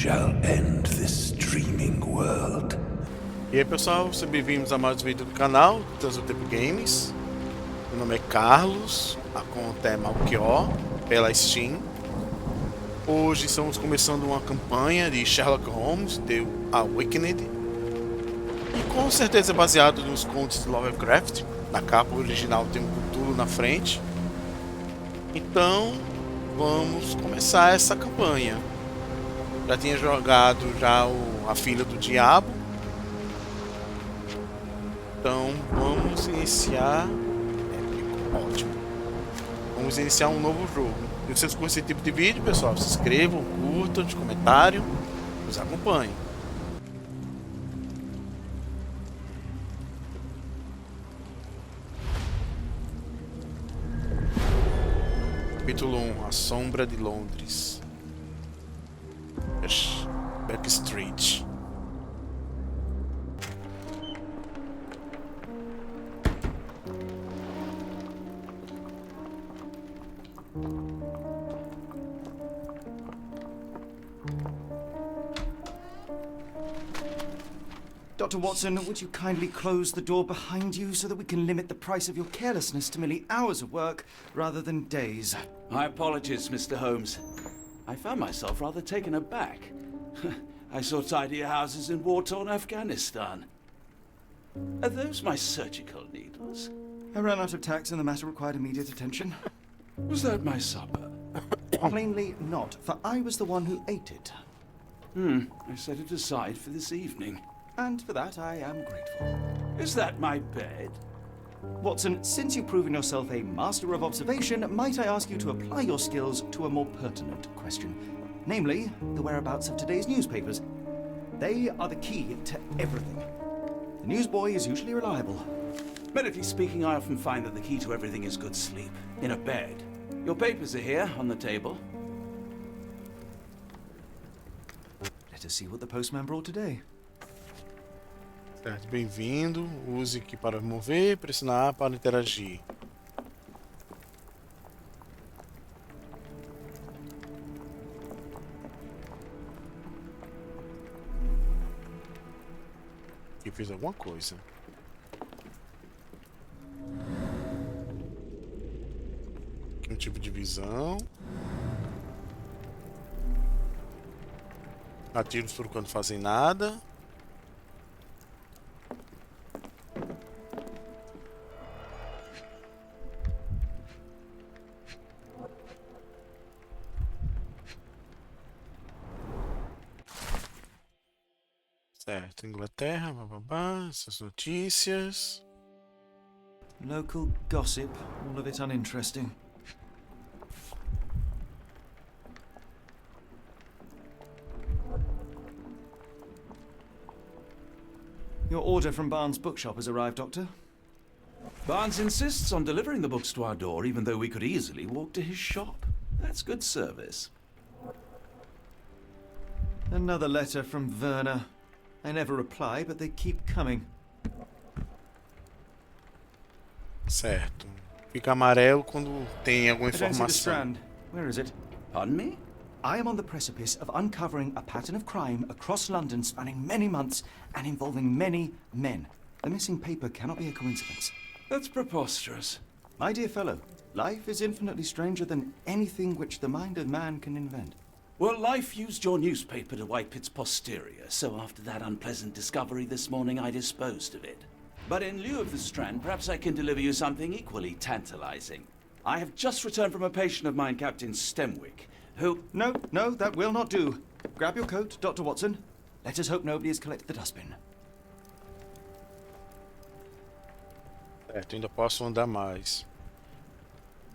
shall end this dreaming world. E aí pessoal, sejam bem-vindos a mais um vídeo do canal TITãs do Tempo Games. Meu nome é Carlos, a conta é Malkior, pela Steam. Hoje estamos começando uma campanha de Sherlock Holmes, The Awakened. E com certeza é baseado nos contos de Lovecraft. Na capa original tem um Capítulo na frente. Então vamos começar essa campanha. Já tinha jogado a Filha do Diabo. Então vamos iniciar. Ótimo. Vamos iniciar um novo jogo. Se vocês curtem esse tipo de vídeo, pessoal, se inscrevam, curtam, de comentário, nos acompanhem. Capítulo 1, A Sombra de Londres. Back Street. Dr. Watson, would you kindly close the door behind you so that we can limit the price of your carelessness to merely hours of work rather than days? My apologies, Mr. Holmes. I found myself rather taken aback. I saw tidier houses in war-torn Afghanistan. Are those my surgical needles? I ran out of tacks and the matter required immediate attention. Was that my supper? Plainly not, for I was the one who ate it. I set it aside for this evening. And for that I am grateful. Is that my bed? Watson, since you've proven yourself a master of observation, might I ask you to apply your skills to a more pertinent question? Namely, the whereabouts of today's newspapers. They are the key to everything. The newsboy is usually reliable. Medically speaking, I often find that the key to everything is good sleep. In a bed. Your papers are here, on the table. Let us see what the postman brought today. Certo, bem-vindo. Use aqui para mover, pressionar para interagir. Aqui fiz alguma coisa. Aqui um tipo de visão. Atiros por quando fazem nada. Certo, Inglaterra, bababá, essas notícias. Local gossip, all of it uninteresting. Your order from Barnes' bookshop has arrived, Doctor. Barnes insists on delivering the books to our door, even though we could easily walk to his shop. That's good service. Another letter from Werner. I never reply, but they keep coming. Certo. Fica amarelo quando tem alguma I don't see the informação. strand. Where is it? Pardon me? I am on the precipice of uncovering a pattern of crime across London spanning many months and involving many men. The missing paper cannot be a coincidence. That's preposterous. My dear fellow, life is infinitely stranger than anything which the mind of man can invent. Well, life used your newspaper to wipe its posterior, so after that unpleasant discovery this morning, I disposed of it. But in lieu of the strand, perhaps I can deliver you something equally tantalizing. I have just returned from a patient of mine, Captain Stemwick, who... No, that will not do. Grab your coat, Dr. Watson. Let us hope nobody has collected the dustbin. Certo, ainda posso andar mais.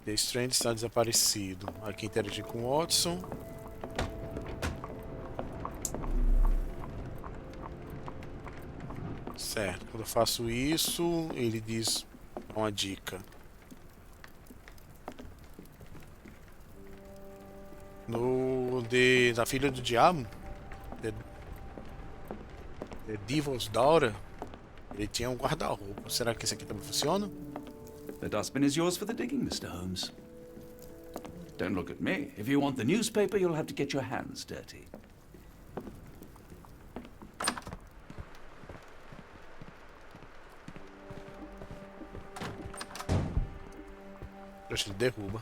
The Strand está desaparecido. Aqui interagir com o Watson. Certo, quando eu faço isso, ele diz uma dica. Da Filha do Diabo, The Devil's Daughter, ele tinha um guarda-roupa. Será que esse aqui também funciona? The dustbin is yours for the digging, Mr. Holmes. Don't look at me. If you want the newspaper, you'll have to get your hands dirty. Depois ele derruba.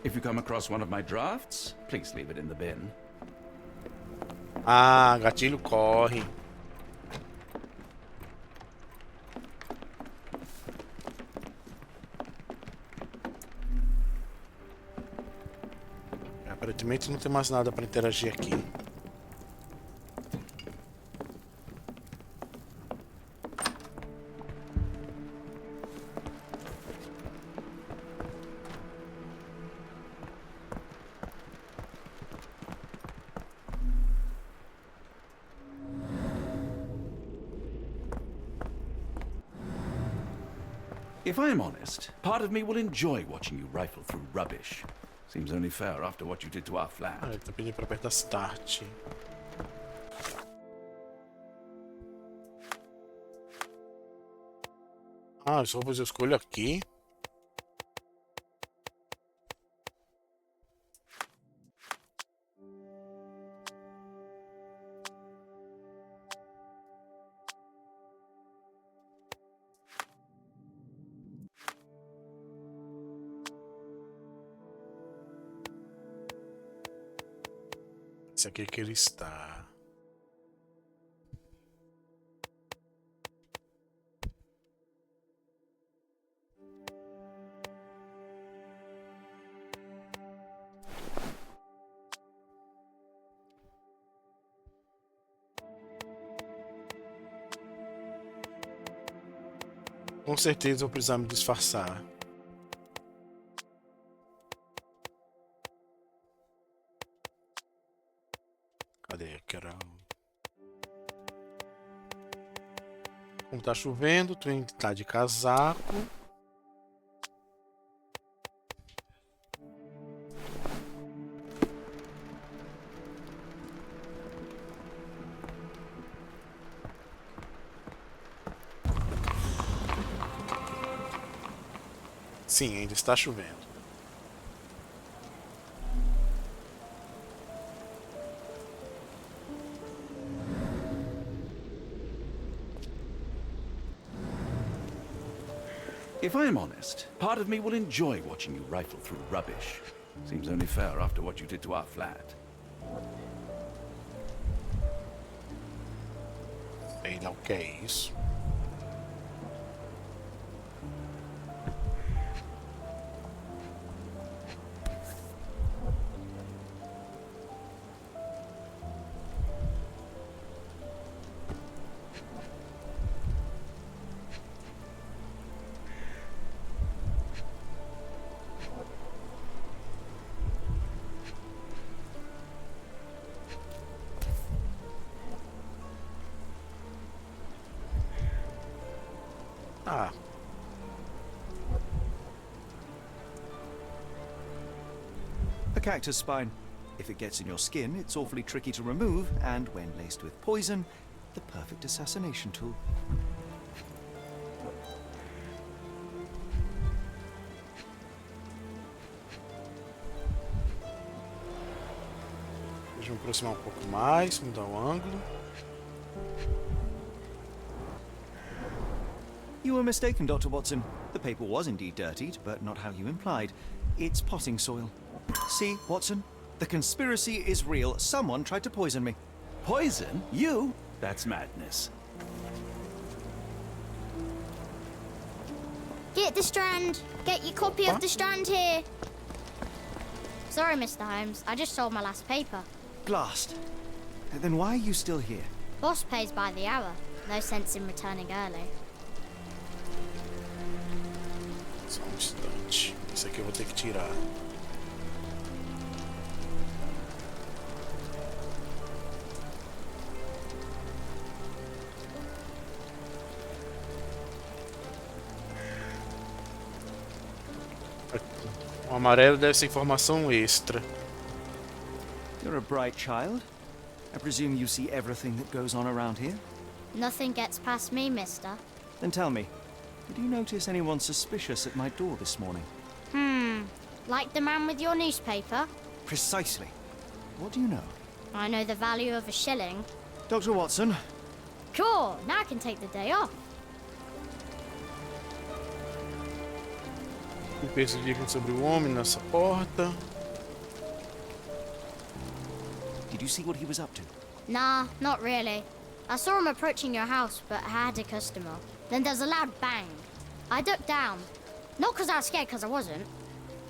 If you come across one of my drafts, please leave it in the bin. Ah, gatilho corre. Aparentemente não tem mais nada para interagir aqui. If I am honest, part of me will enjoy watching you rifle through rubbish. Seems only fair after what you did to our flat. Ah, ele tá pedindo pra apertar Start. Ah, as roupas eu escolho aqui. Esse aqui é que ele está. Com certeza vou precisar me disfarçar. Cadê? Como tá chovendo, tu tá de casaco. Sim, ainda está chovendo. If I am honest, part of me will enjoy watching you rifle through rubbish. Seems only fair after what you did to our flat. Sei lá o que é isso. Ah. A cactus spine. If it gets in your skin, it's awfully tricky to remove, and when laced with poison, the perfect assassination tool. Deixa eu me aproximar um pouco mais, mudar o ângulo. You were mistaken, Dr. Watson. The paper was indeed dirtied, but not how you implied. It's potting soil. See, Watson? The conspiracy is real. Someone tried to poison me. Poison? You? That's madness. Get the Strand. Get your copy of the Strand here. Sorry, Mr. Holmes. I just sold my last paper. Blast. Then why are you still here? Boss pays by the hour. No sense in returning early. Só um instante. Isso aqui eu vou ter que tirar. O amarelo deve ser informação extra. You're a bright child. I presume you see everything that goes on around here? Nothing gets past me, mister. Then tell me, did you notice anyone suspicious at my door this morning? Like the man with your newspaper? Precisely. What do you know? I know the value of a shilling. Dr. Watson, Cool, now I can take the day off. O texto diga sobre o homem nessa porta. Did you see what he was up to? Nah, not really. I saw him approaching your house, but I had a customer. Then there's a loud bang. I ducked down. Not because I was scared, because I wasn't.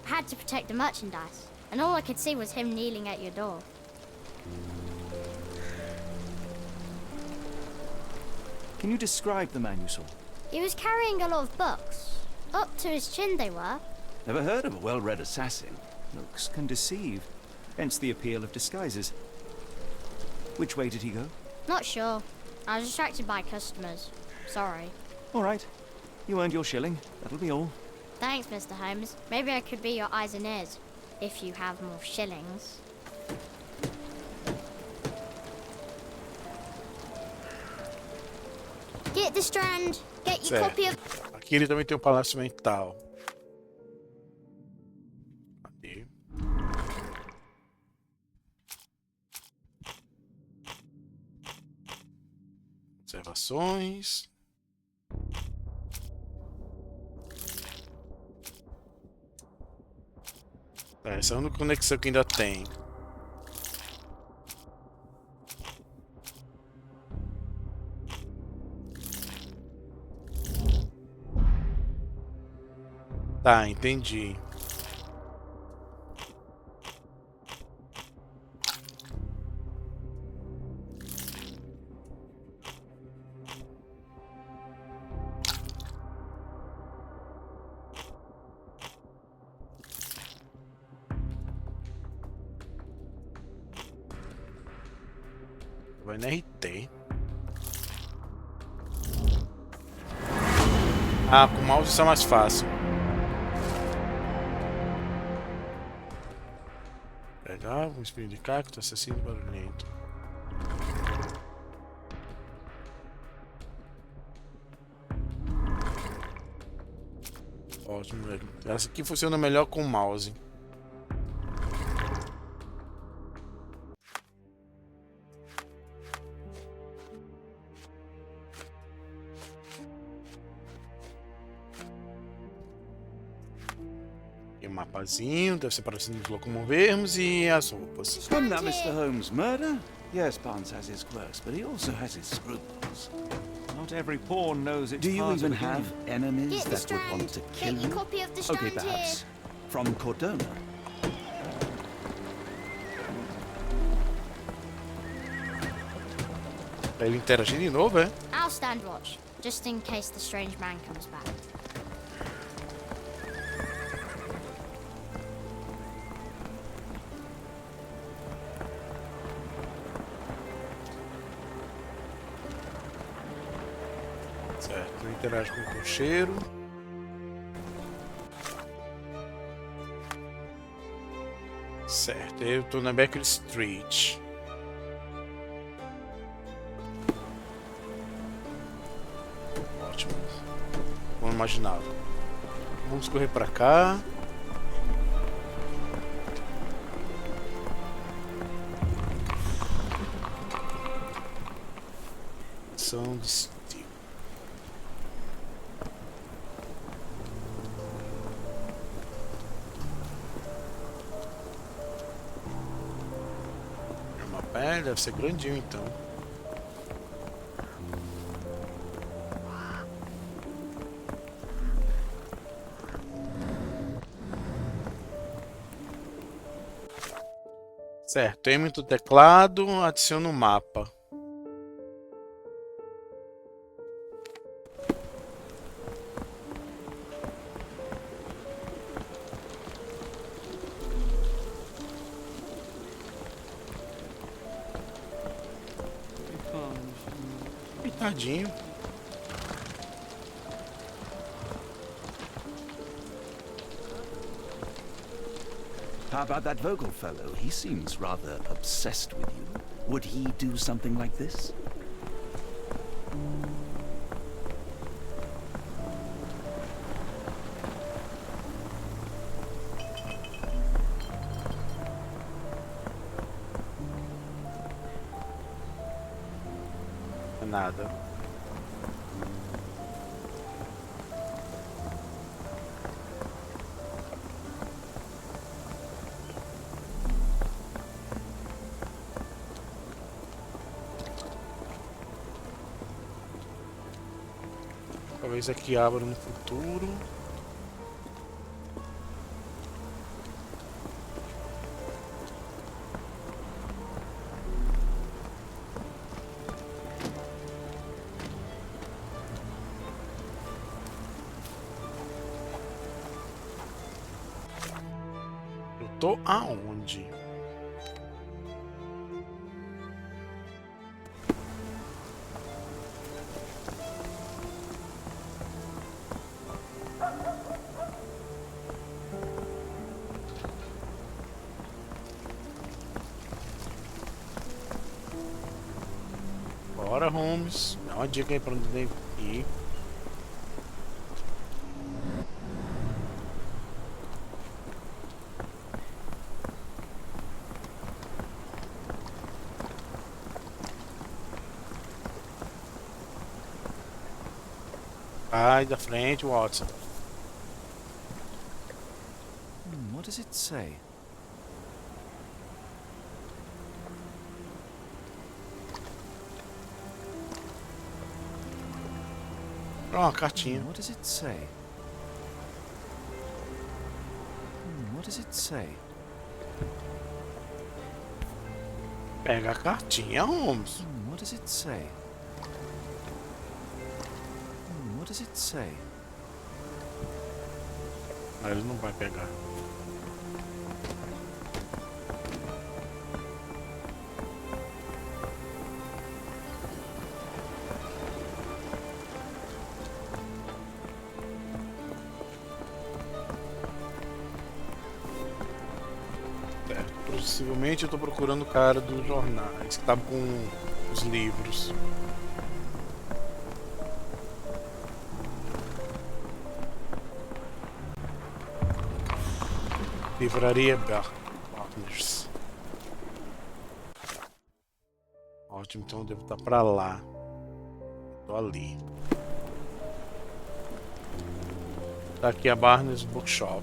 I had to protect the merchandise. And all I could see was him kneeling at your door. Can you describe the man you saw? He was carrying a lot of books. Up to his chin they were. Never heard of a well-read assassin. Looks can deceive. Hence the appeal of disguises. Which way did he go? Not sure. I was distracted by customers. Sorry. All right. You earned your shilling. That'll be all. Thanks, Mr. Holmes. Maybe I could be your eyes and ears. If you have more shillings. Get the strand. Get your Certo. copy of... Aqui ele também tem um palácio mental. Cadê? Observações. Tá, essa é a única conexão que ainda tem. Tá, entendi. Vai na RT. Ah, com o mouse isso é mais fácil. Pegar um espinho de cacto, assassino barulhento. Ótimo, velho. Essa aqui funciona melhor com o mouse. E um mapazinho, deve ser para nos locomovermos, e as roupas. Wasn't that Mr. Holmes' murder? Yes, Barnes has his quirks, but he also has his scruples. Not every pawn knows its Do you part of even the game. have enemies Get the that would want strand. to kill Get your you? copy of the Okay, strand perhaps. here. From Cordona. Pra ele interagir de novo, é? I'll stand watch, just in case the strange man comes back. Certo, eu interajo com o cocheiro. Certo, eu tô na Baker Street. Ótimo. Como eu imaginava. Vamos correr pra cá. São de estilo. É, deve ser grandinho então. Certo, emito o teclado, adiciono o mapa. Tadinho. How about that Vogel fellow? He seems rather obsessed with you. Would he do something like this? Nada. Talvez aqui abra no futuro. Eu tô aonde? Bora, Holmes. Dá uma dica aí pra onde devo ir. Sai da frente, Watson. What does it say? Ó, uma cartinha. What does it say? What does it say? Pega a cartinha, Holmes. What does it say? What does it say? Mas ele não vai pegar. Possivelmente eu tô procurando o cara dos jornais que tava com os livros. Livraria Partners. Ótimo, então eu devo estar pra lá. Tô ali. Tá aqui a Barnes Bookshop.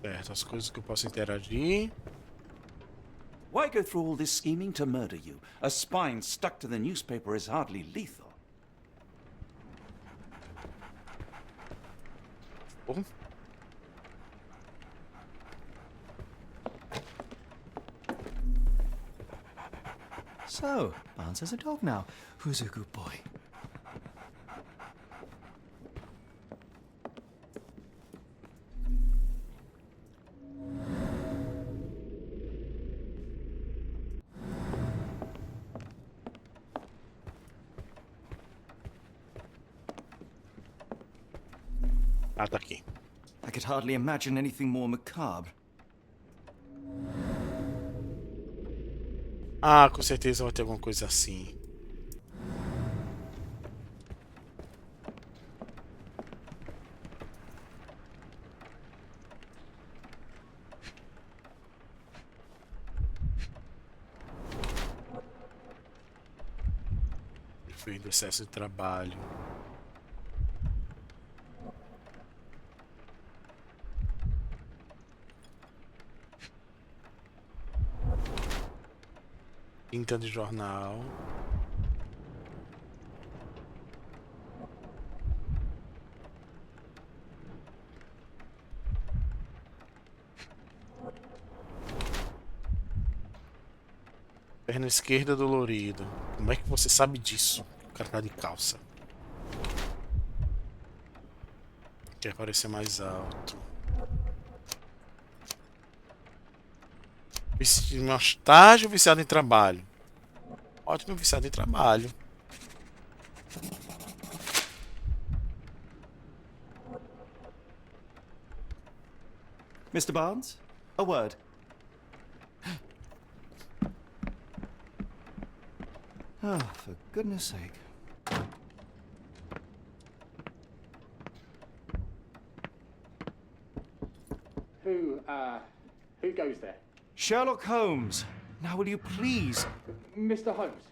Certo, as coisas que eu posso interagir. Why go through all this scheming to murder you? A spine stuck to the newspaper is hardly lethal. Oh. So, Barnes has a dog now. Who's a good boy? Ah, tá aqui. I could hardly imagine anything more macabre. Ah, com certeza vai ter alguma coisa assim. Fim do excesso de trabalho. Tinta de jornal. Perna esquerda dolorida. Como é que você sabe disso? O cara tá de calça. Quer parecer mais alto. Estágio viciado em trabalho. Ótimo, viciado em trabalho. Mr. Barnes, a word. Oh, for goodness sake. Who goes there? Sherlock Holmes, Now will you please... Mr. Holmes.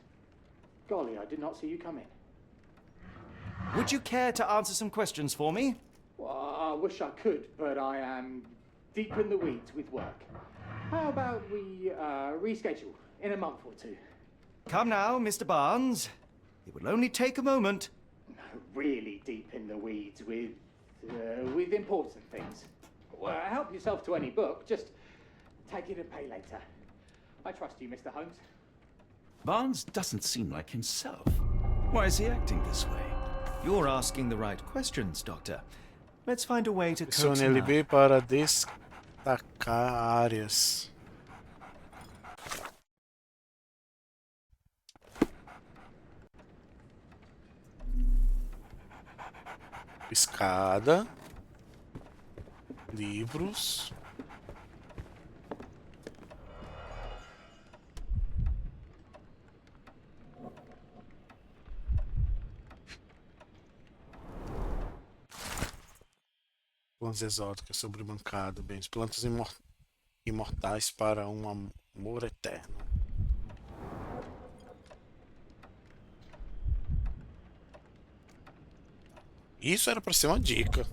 Golly, I did not see you come in. Would you care to answer some questions for me? Well, I wish I could, but I am deep in the weeds with work. How about we reschedule in a month or two? Come now, Mr. Barnes. It will only take a moment. Really deep in the weeds with important things. Well, help yourself to any book. Just take it and pay later. I trust you, Mr. Holmes. Barnes doesn't seem like himself. Why is he acting this way? You're asking the right questions, Doctor. Let's find a way to coax Pressione him out. LB para destacar áreas. Escada. Livros. Plantas exóticas sobre bancada, bens, plantas imortais para um amor eterno. Isso era para ser uma dica.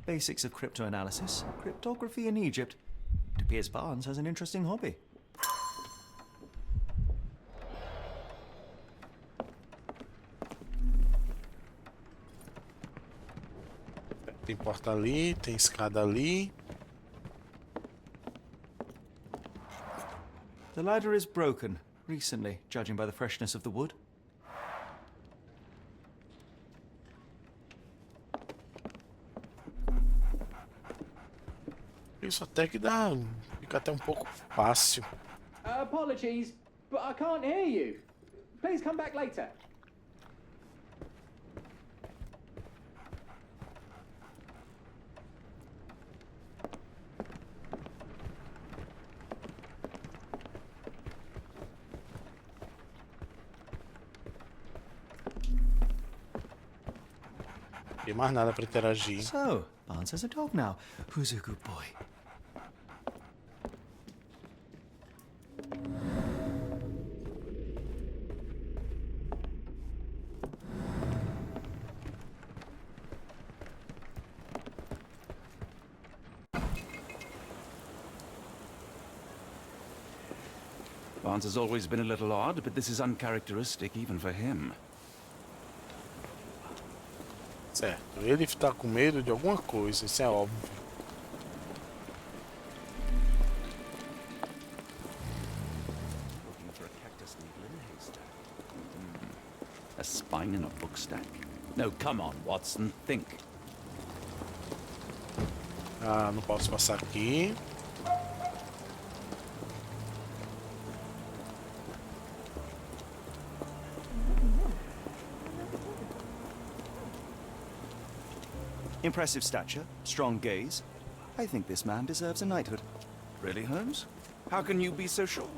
Basics of cryptoanalysis, cryptography in Egypt. It appears Barnes has an interesting hobby. Tem porta ali, tem escada ali. The ladder is broken, recently, judging by the freshness of the wood. Isso até que dá, fica até um pouco fácil. Apologies, but I can't hear you. Please come back later. Não tem mais nada para interagir. So, Barnes has a dog now. Who's a good boy? Barnes has always been a little odd, but this is uncharacteristic even for him. Certo, ele está com medo de alguma coisa, isso é óbvio. Looking for a cactus needle in a haystack. A spine in a book stack. No, come on, Watson, think. Ah, não posso passar aqui. Impressive stature, strong gaze. I think this man deserves a knighthood. Really, Holmes? How can you be so sure?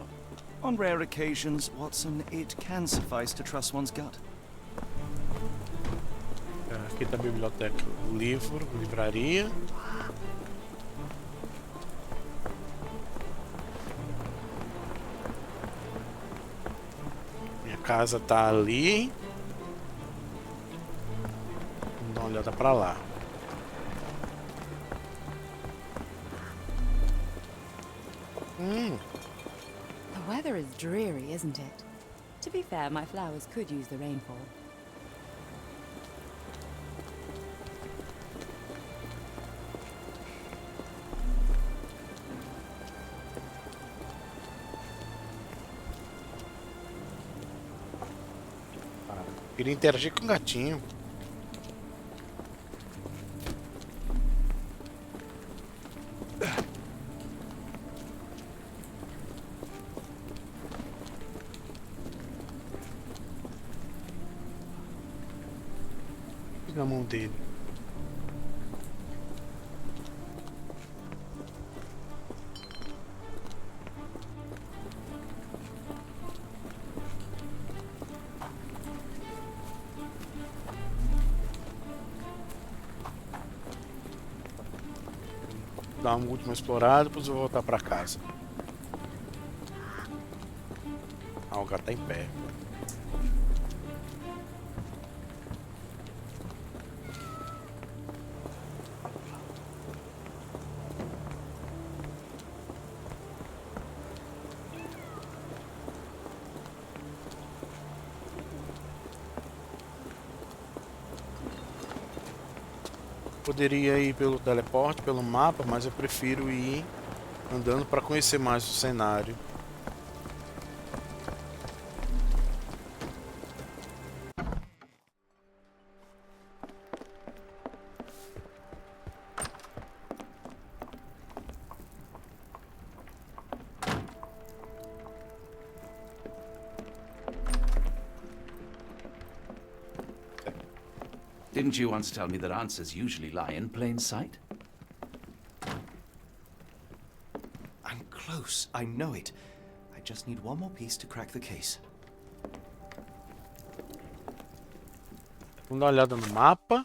On rare occasions, Watson, it can suffice to trust one's gut. Aqui tá a biblioteca, livro, livraria. Minha casa tá ali. Vamos dar uma olhada pra lá. The weather is dreary, isn't it? To be fair, my flowers could use the rainfall. Queria interagir com o gatinho. Na mão dele. dar uma última explorada, depois eu vou voltar pra casa. Ah, o gato tá em pé. Poderia ir pelo teleporte, pelo mapa, mas eu prefiro ir andando para conhecer mais o cenário. Didn't you once tell me that answers usually lie in plain sight? I'm close, I know it. I just need one more piece to crack the case. Vamos dar uma olhada no mapa.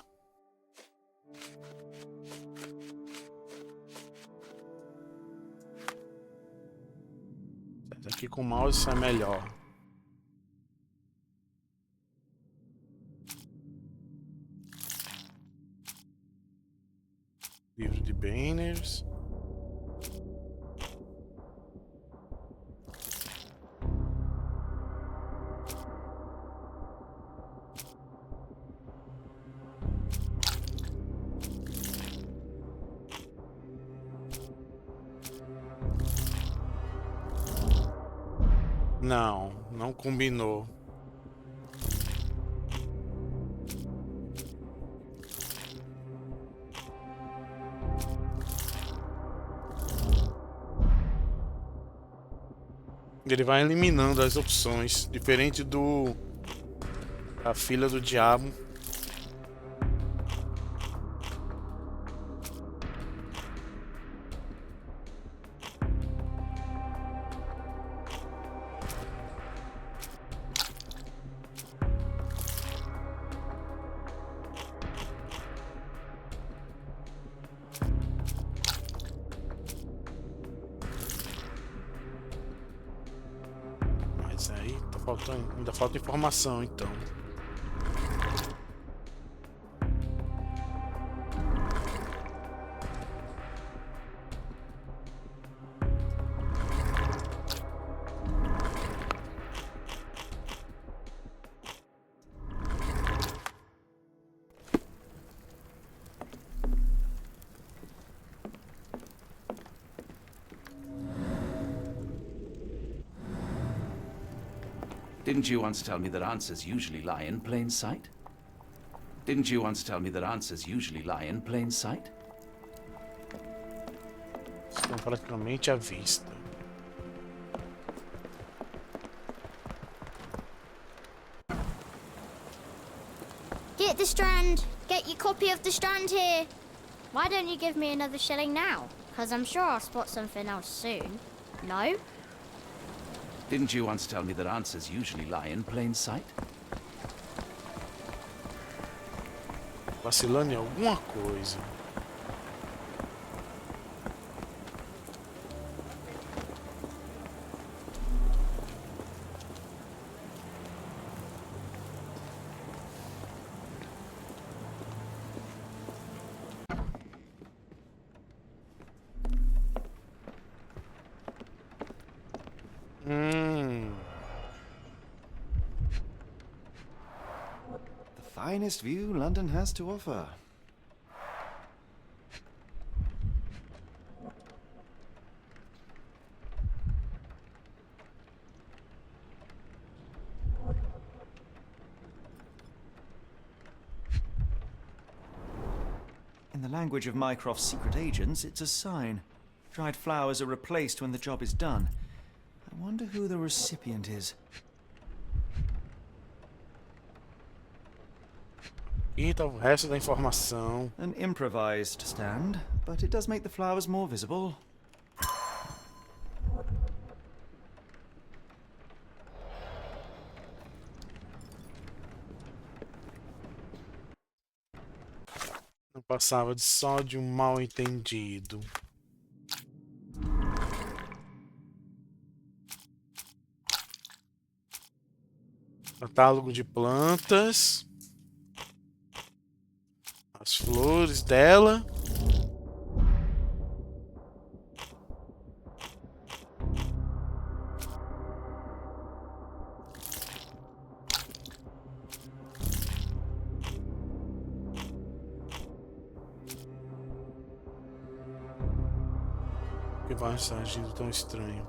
Aqui com o mouse isso é melhor. Livro de banners. Não, não combinou. Ele vai eliminando as opções, diferente da filha do diabo. Mas aí tá faltando, ainda falta informação, então. Didn't you once tell me that answers usually lie in plain sight? Didn't you once tell me that answers usually lie in plain sight? Estão praticamente à vista. Get the strand. Get your copy of the strand here. Why don't you give me another shilling now? Because I'm sure I'll spot something else soon. No? Didn't you once tell me that answers usually lie in plain sight? Vacilando em alguma coisa. Finest view London has to offer. In the language of Mycroft's secret agents, it's a sign. Dried flowers are replaced when the job is done. I wonder who the recipient is. E tá o resto da informação. An improvised stand, but it does make the flowers more visible. Não passava só de um mal entendido. Catálogo de plantas. As flores dela. Que vai estar agindo tão estranho.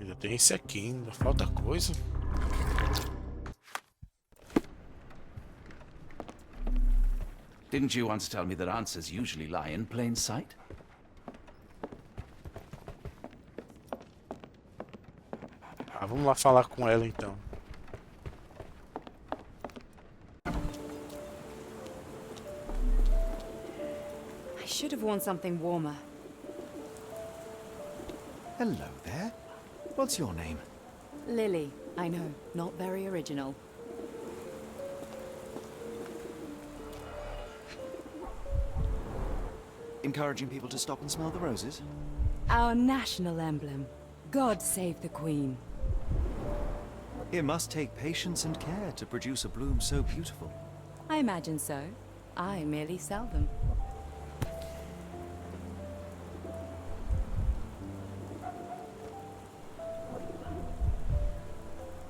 Ainda tem esse aqui, ainda falta coisa. Didn't you once tell me that answers usually lie in plain sight? Ah, vamos lá falar com ela então. I should have worn something warmer. Hello there. What's your name? Lily, I know, not very original. Encouraging people to stop and smell the roses? Our national emblem. God save the Queen. It must take patience and care to produce a bloom so beautiful. I imagine so. I merely sell them.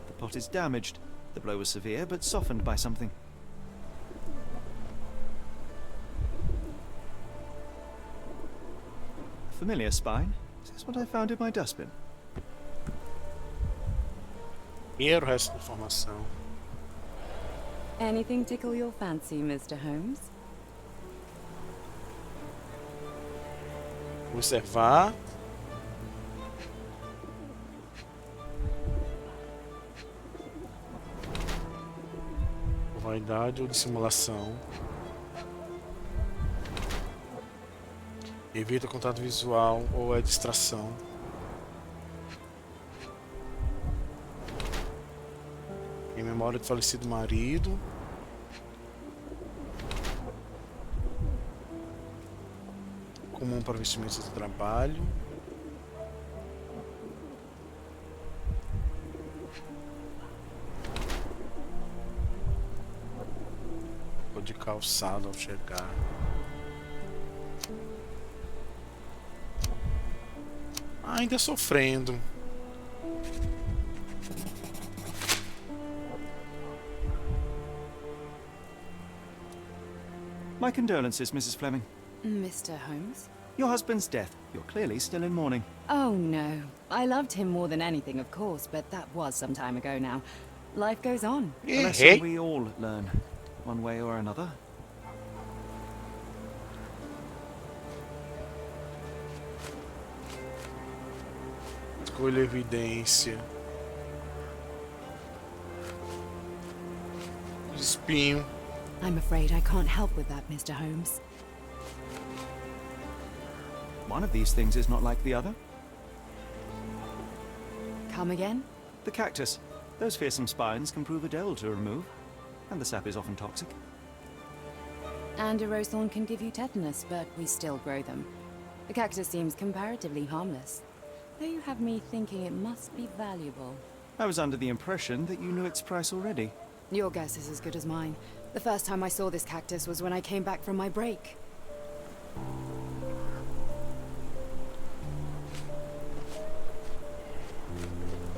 The pot is damaged. The blow was severe, but softened by something. Familiar spine? Is this what I found in my dustbin? E era o resto da informação. Anything tickle your fancy, Mr. Holmes? Observar. Vaidade ou dissimulação. Evita contato visual ou é distração. Em memória do falecido marido. Comum para vestimentos de trabalho. Ou de calçado ao chegar. Ainda sofrendo. My condolences, Mrs. Fleming. Mr. Holmes? Your husband's death. You're clearly still in mourning. Oh, no. I loved him more than anything, of course, but that was some time ago now. Life goes on. A lesson we all learn, one way or another. Escolha evidência. Espinho. I'm afraid I can't help with that, Mr. Holmes. One of these things is not like the other. Come again? The cactus. Those fearsome spines can prove a dole to remove, and the sap is often toxic. And a rose thorn can give you tetanus, but we still grow them. The cactus seems comparatively harmless, though you have me thinking it must be valuable. I was under the impression that you knew its price already. Your guess is as good as mine. The first time I saw this cactus was when I came back from my break.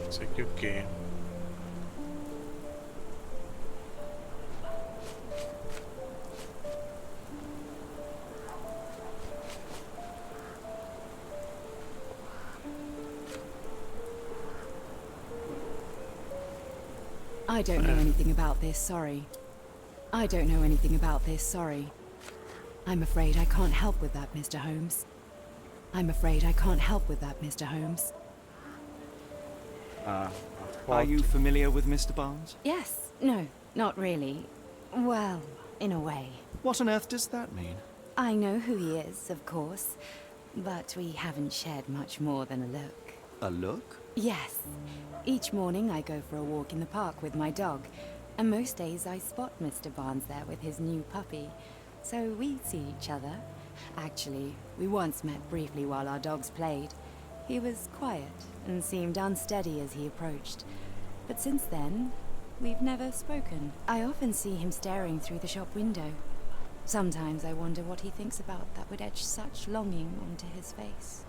Isso aqui o quê? I don't know anything about this, sorry. I don't know anything about this, sorry. I'm afraid I can't help with that, Mr. Holmes. I'm afraid I can't help with that, Mr. Holmes. Are you familiar with Mr. Barnes? Yes, no, not really. Well, in a way. What on earth does that mean? I know who he is, of course, but we haven't shared much more than a look. A look? Yes. Each morning I go for a walk in the park with my dog, And most days I spot Mr. Barnes there with his new puppy, so we see each other. Actually, we once met briefly while our dogs played. He was quiet and seemed unsteady as he approached. But since then, we've never spoken. I often see him staring through the shop window. Sometimes I wonder what he thinks about that would etch such longing onto his face.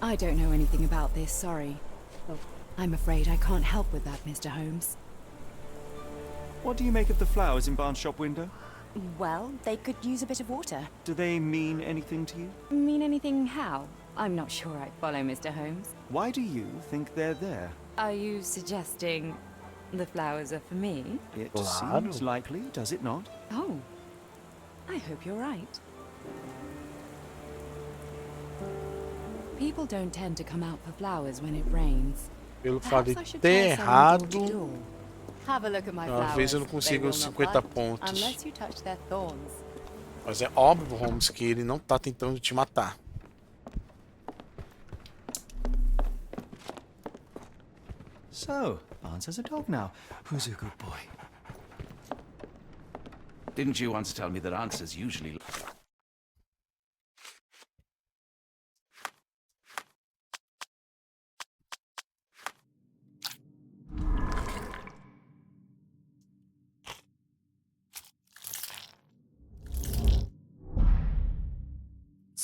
I don't know anything about this, sorry. I'm afraid I can't help with that, Mr. Holmes. What do you make of the flowers in Barnes' shop window? Well, they could use a bit of water. Do they mean anything to you? Mean anything how? I'm not sure I follow, Mr. Holmes. Why do you think they're there? Are you suggesting the flowers are for me? It Claro. seems likely, does it not? Oh, I hope you're right. People don't tend to come out for flowers when it rains. Pelo fato Perhaps I de should ter try selling door to errado, door. Have a look at my às vezes eu não flowers. consigo They os will not 50 bud pontos. unless you touch their thorns. Mas é óbvio, Holmes, que ele não tá tentando te matar. So, Barnes has a dog now. Who's a good boy? Didn't you once tell me that answers usually...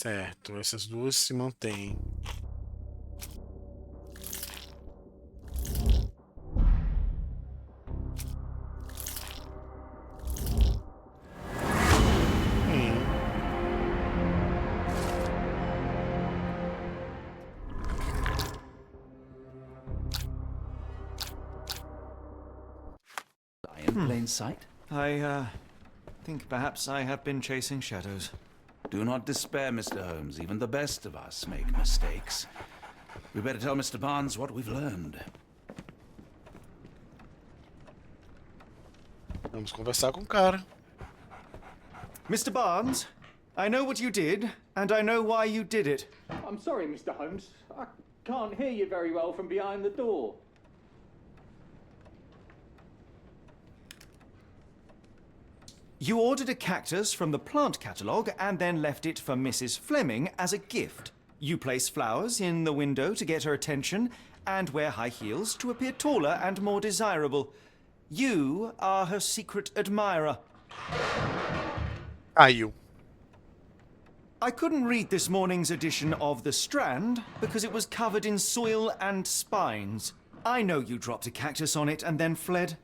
Certo, essas duas se mantêm. in plain sight? I think perhaps I have been chasing shadows. Do not despair, Mr. Holmes. Even the best of us make mistakes. We better tell Mr. Barnes what we've learned. Vamos conversar com o cara. Mr. Barnes, I know what you did, and I know why you did it. I'm sorry, Mr. Holmes. I can't hear you very well from behind the door. You ordered a cactus from the plant catalogue and then left it for Mrs. Fleming as a gift. You place flowers in the window to get her attention and wear high heels to appear taller and more desirable. You are her secret admirer. Caiu. I couldn't read this morning's edition of The Strand because it was covered in soil and spines. I know you dropped a cactus on it and then fled.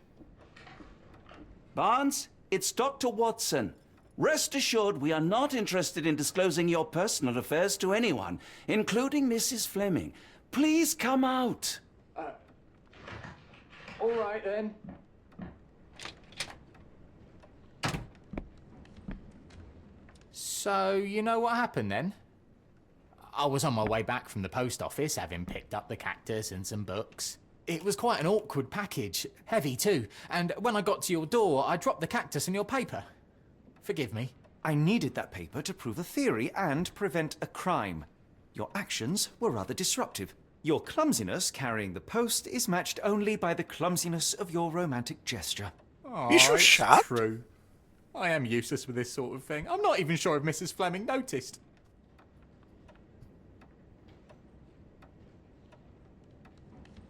Barnes, it's Dr. Watson. Rest assured we are not interested in disclosing your personal affairs to anyone, including Mrs. Fleming. Please come out. All right, then. So, you know what happened then? I was on my way back from the post office, having picked up the cactus and some books. It was quite an awkward package, heavy too, and when I got to your door, I dropped the cactus in your paper. Forgive me. I needed that paper to prove a theory and prevent a crime. Your actions were rather disruptive. Your clumsiness carrying the post is matched only by the clumsiness of your romantic gesture. Bicho it's chato. True. I am useless with this sort of thing. I'm not even sure if Mrs. Fleming noticed.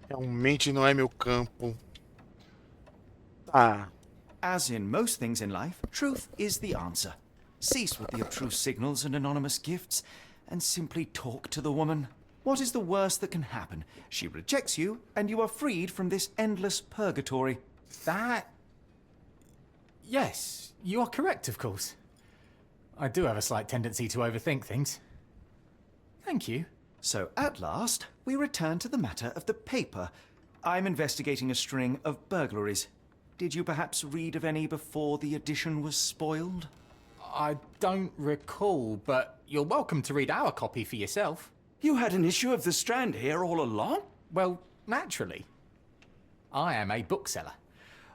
Realmente não é meu campo. Tá. As in most things in life, truth is the answer. Cease with the obtruse signals and anonymous gifts, and simply talk to the woman. What is the worst that can happen? She rejects you, and you are freed from this endless purgatory. That... Yes, you are correct, of course. I do have a slight tendency to overthink things. Thank you. So at last, we return to the matter of the paper. I'm investigating a string of burglaries. Did you perhaps read of any before the edition was spoiled? I don't recall, but you're welcome to read our copy for yourself. You had an issue of The Strand here all along? Well, naturally. I am a bookseller.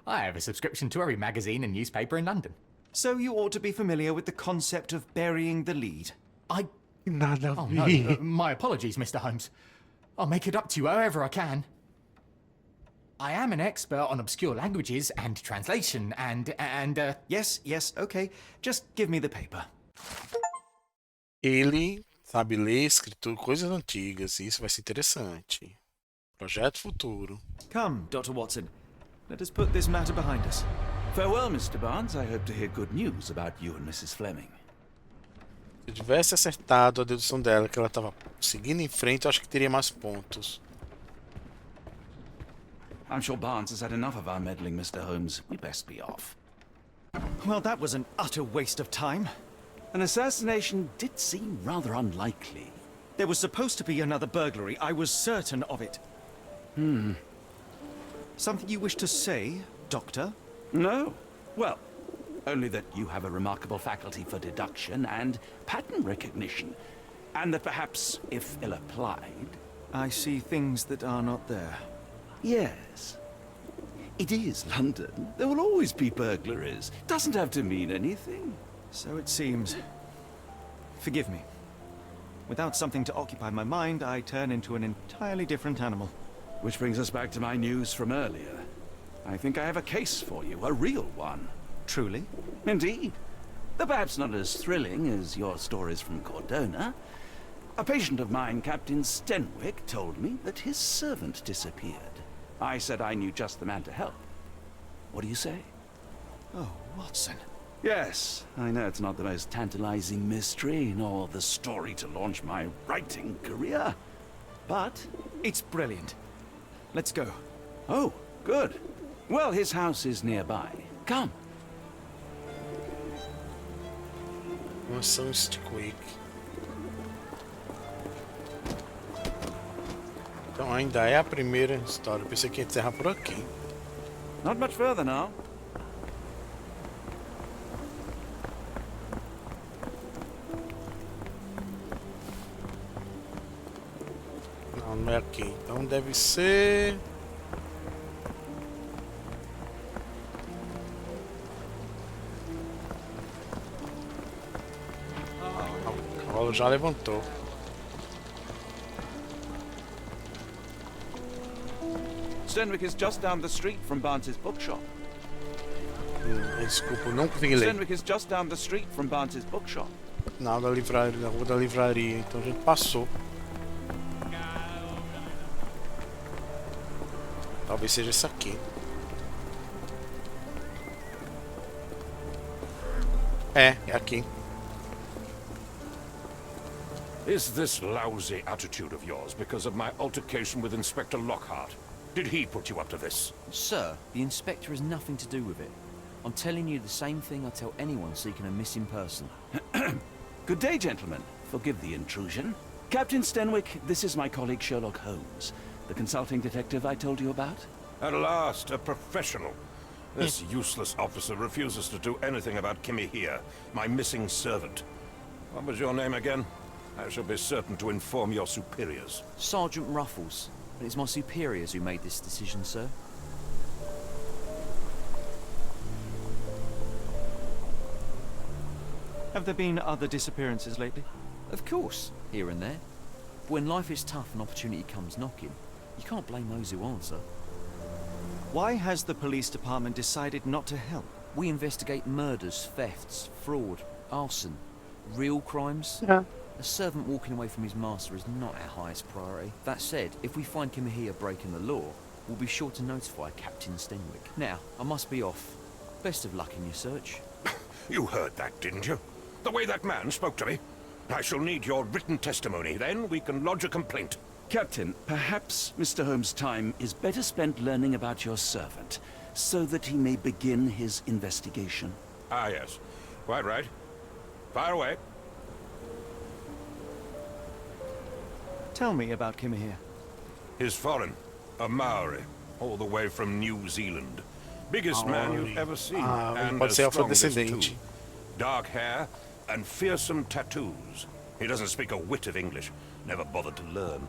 I have a subscription to every magazine and newspaper in London. So you ought to be familiar with the concept of burying the lead. Nada a Oh, ver. no. My apologies, Mr. Holmes. I'll make it up to you however I can. I am an expert on obscure languages and translation and Yes, okay. Just give me the paper. Ele sabe ler, escritor, coisas antigas. Isso vai ser interessante. Projeto futuro. Come, Dr. Watson. Let us put this matter behind us. Farewell, Mr. Barnes. I hope to hear good news about you and Mrs. Fleming. Se eu tivesse acertado a dedução dela, que ela estava seguindo em frente, eu acho que teria mais pontos. I'm sure Barnes has had enough of our meddling, Mr. Holmes. We best be off. Well, that was an utter waste of time. An assassination did seem rather unlikely. There was supposed to be another burglary. I was certain of it. Something you wish to say, Doctor? No. Well, only that you have a remarkable faculty for deduction and pattern recognition. And that perhaps, if ill-applied... I see things that are not there. Yes. It is London. There will always be burglaries. Doesn't have to mean anything. So it seems. Forgive me. Without something to occupy my mind, I turn into an entirely different animal. Which brings us back to my news from earlier. I think I have a case for you, a real one. Truly? Indeed. Though perhaps not as thrilling as your stories from Cordona. A patient of mine, Captain Stenwick, told me that his servant disappeared. I said I knew just the man to help. What do you say? Oh, Watson. Yes, I know it's not the most tantalizing mystery, nor the story to launch my writing career. But... It's brilliant. Let's go. Oh, good. Well, his house is nearby. Come. Mansão Stickwick. Então ainda é a primeira história. Eu pensei que ia encerrar por aqui. Not much further now. Não, não é aqui. Então deve ser... O cavalo já levantou. Stenwick is just down the street from Barnes's bookshop. Desculpa, eu não consegui ler. Stenwick is just down the street from Barnes's bookshop. Não, da livraria, da rua da livraria. Então a gente passou. Talvez seja esse aqui. É aqui. Is this lousy attitude of yours because of my altercation with Inspector Lockhart? Did he put you up to this? Sir, the inspector has nothing to do with it. I'm telling you the same thing I tell anyone seeking a missing person. Good day, gentlemen. Forgive the intrusion. Captain Stenwick, this is my colleague Sherlock Holmes, the consulting detective I told you about. At last, a professional. This useless officer refuses to do anything about Kimmy here, my missing servant. What was your name again? I shall be certain to inform your superiors. Sergeant Ruffles. But it's my superiors who made this decision, sir. Have there been other disappearances lately? Of course, here and there. But when life is tough and opportunity comes knocking, you can't blame those who answer. Why has the police department decided not to help? We investigate murders, thefts, fraud, arson, real crimes. Yeah. A servant walking away from his master is not our highest priority. That said, if we find Kimahia breaking the law, we'll be sure to notify Captain Stenwick. Now, I must be off. Best of luck in your search. You heard that, didn't you? The way that man spoke to me. I shall need your written testimony. Then we can lodge a complaint. Captain, perhaps Mr. Holmes' time is better spent learning about your servant, so that he may begin his investigation. Ah, yes. Quite right. Fire away. Tell me about Kimahia. He's foreign. A Maori. All the way from New Zealand. Biggest man you've ever seen. And pode as ser strong as afrodescendente. too. Dark hair and fearsome tattoos. He doesn't speak a whit of English. Never bothered to learn.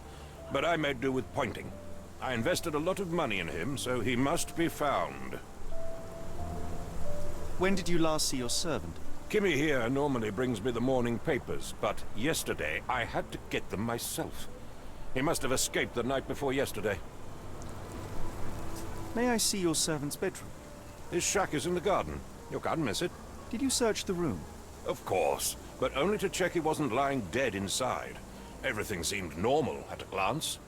But I made do with pointing. I invested a lot of money in him, so he must be found. When did you last see your servant? Kimmy here normally brings me the morning papers, but yesterday I had to get them myself. He must have escaped the night before yesterday. May I see your servant's bedroom? His shack is in the garden. You can't miss it. Did you search the room? Of course, but only to check he wasn't lying dead inside. Everything seemed normal at a glance.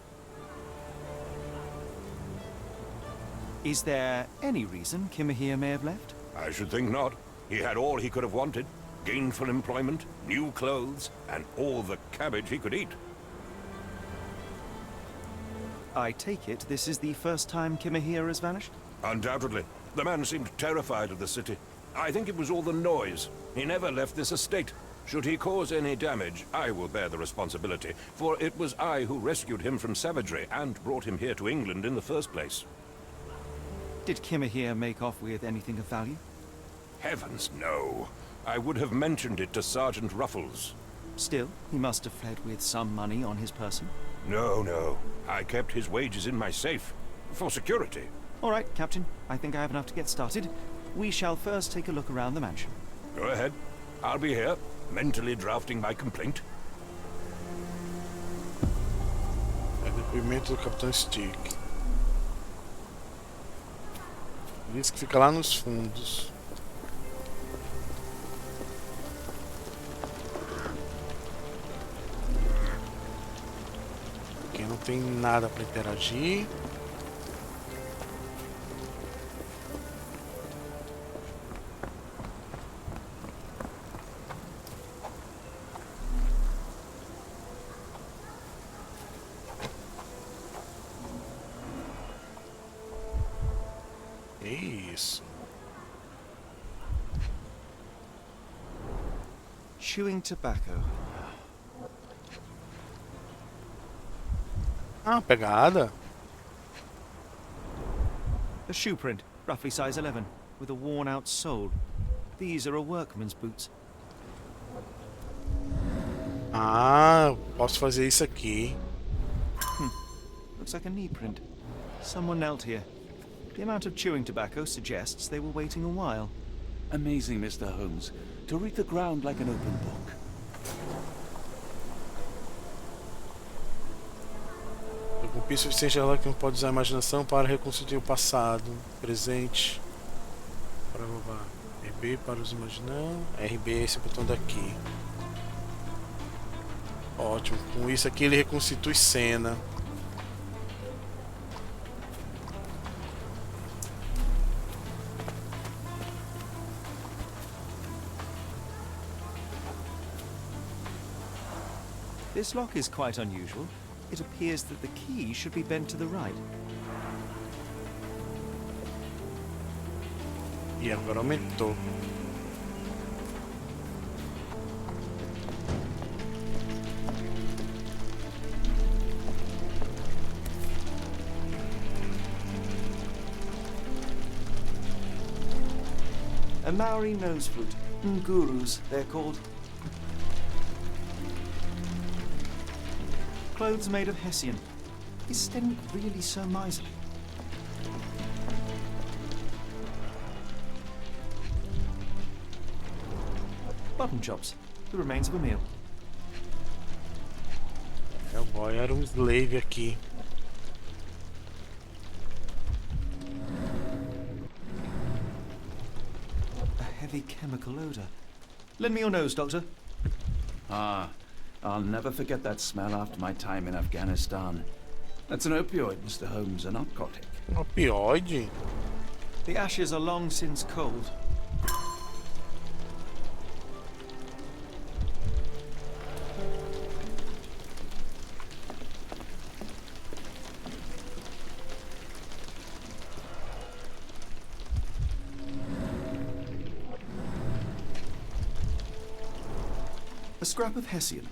Is there any reason Kimahir may have left? I should think not. He had all he could have wanted. Gainful employment, new clothes, and all the cabbage he could eat. I take it this is the first time Kimahir has vanished? Undoubtedly. The man seemed terrified of the city. I think it was all the noise. He never left this estate. Should he cause any damage, I will bear the responsibility, for it was I who rescued him from savagery and brought him here to England in the first place. Did Kimahir make off with anything of value? Heavens, no. I would have mentioned it to Sergeant Ruffles. Still, he must have fled with some money on his person. No. I kept his wages in my safe. For security. All right, Captain. I think I have enough to get started. We shall first take a look around the mansion. Go ahead. I'll be here, mentally drafting my complaint. É depoimento do Capitão Stick. Diz que fica lá nos fundos. Aqui não tem nada para interagir. Isso. Chewing tobacco. Ah, pegada. A shoe print, roughly size 11, with a worn-out sole. These are a workman's boots. Ah, posso fazer isso aqui. Looks like a knee print. Someone knelt here. The amount of chewing tobacco suggests they were waiting a while. Amazing, Mr. Holmes. To read the ground like an open book. Com o suficiente, Sherlock não pode usar a imaginação para reconstituir o passado, presente, para roubar. RB para os imaginar. RB é esse botão daqui. Ótimo. Com isso aqui ele reconstitui cena. This lock is quite unusual. It appears that the key should be bent to the right. E agora aumentou. A Maori nose flute. Ngurus, they're called. Clothes made of Hessian. Is Stenwick really so miserly? Mutton chops. The remains of a meal. É, o boy era slave aqui. A heavy chemical odor. Lend me your nose, Doctor. Ah, I'll never forget that smell after my time in Afghanistan. That's an opioid, Mr. Holmes, a narcotic. Opioide? The ashes are long since cold. A scrap of Hessian.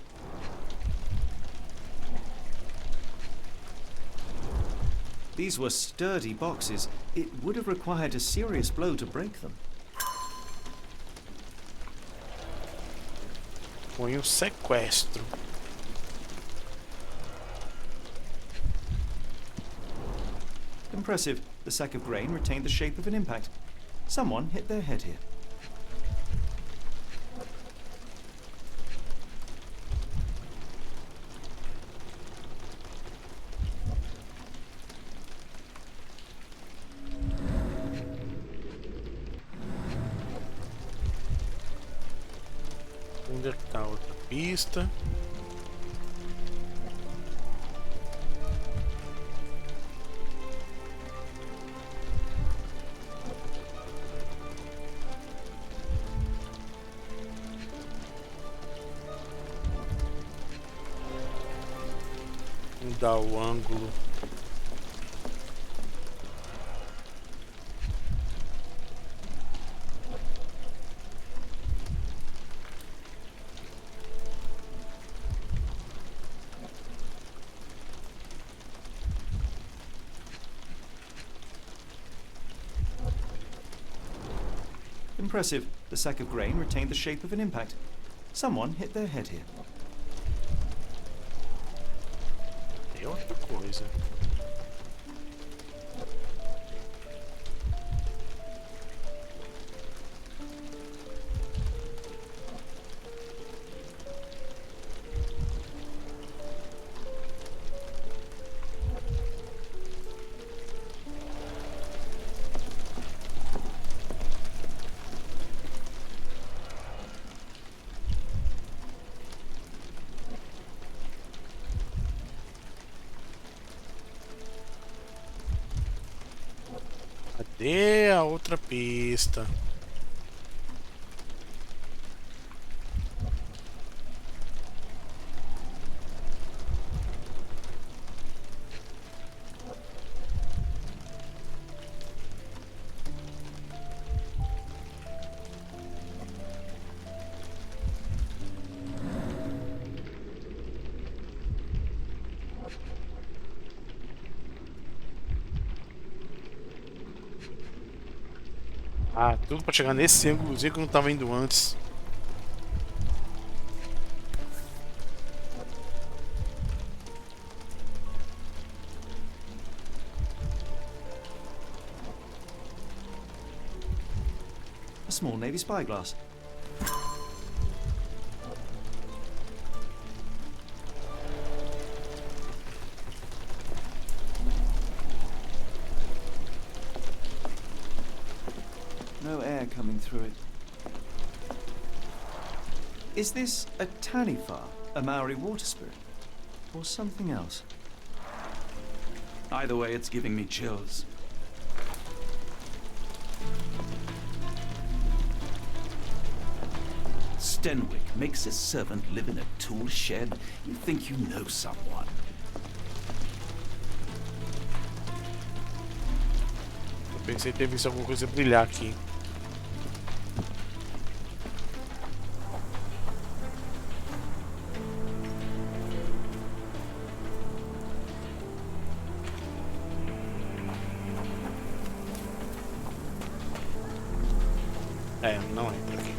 These were sturdy boxes. It would have required a serious blow to break them. Foi sequestro. Impressive. The sack of grain retained the shape of an impact. Someone hit their head here. Onde é que tá a outra pista? Mudar o ângulo. Impressive. The sack of grain retained the shape of an impact. Someone hit their head here. Tem outra coisa. Cadê a outra pista? Ah, tudo pra chegar nesse ângulozinho que eu não tava indo antes. A small navy spyglass. No air coming through it. Is this a taniwha, a Maori water spirit, or something else? Either way, it's giving me chills. Stenwick makes his servant live in a tool shed. You think you know someone. Eu pensei ter visto alguma coisa brilhar aqui. É, não entra aqui.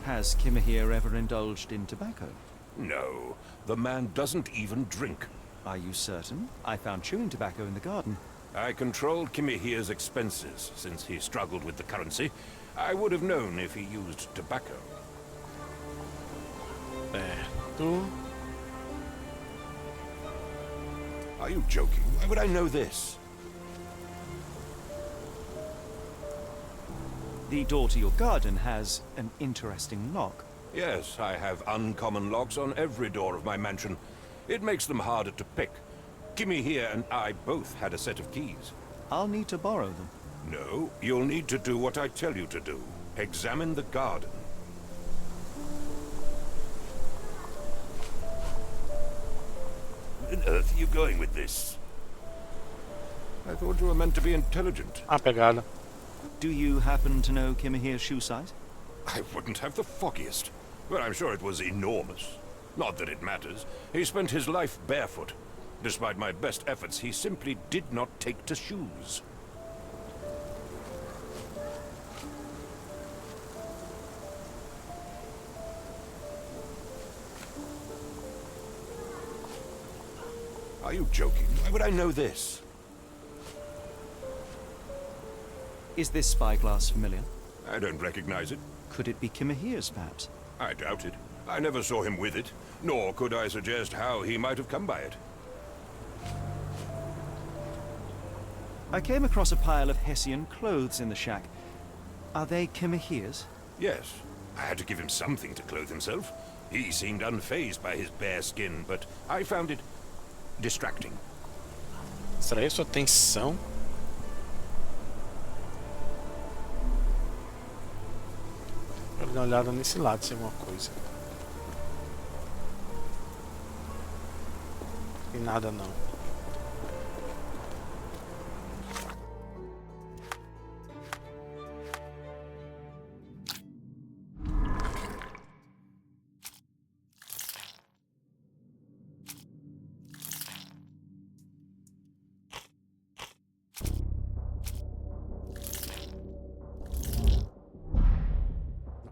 Has Kimahir ever indulged in tobacco? No, the man doesn't even drink. Are you certain? I found chewing tobacco in the garden. I controlled Kimahir's expenses since he struggled with the currency. I would have known if he used tobacco. Certo. Are you joking? Why would I know this? The door to your garden has an interesting lock. Yes, I have uncommon locks on every door of my mansion. It makes them harder to pick. Kimahir and I both had a set of keys. I'll need to borrow them. No, you'll need to do what I tell you to do. Examine the garden. Where on earth are you going with this? I thought you were meant to be intelligent. A pegada. Do you happen to know Kimahir's shoe size? I wouldn't have the foggiest. But I'm sure it was enormous. Not that it matters. He spent his life barefoot. Despite my best efforts, he simply did not take to shoes. Are you joking? Why would I know this? Is this spyglass familiar? I don't recognize it. Could it be Kimahia's, perhaps? I doubt it. I never saw him with it, nor could I suggest how he might have come by it. I came across a pile of Hessian clothes in the shack. Are they Kimahia's? Yes. I had to give him something to clothe himself. He seemed unfazed by his bare skin, but I found it distracting. Extrair sua atenção. Vou dar uma olhada nesse lado se é alguma coisa. Não tem nada não.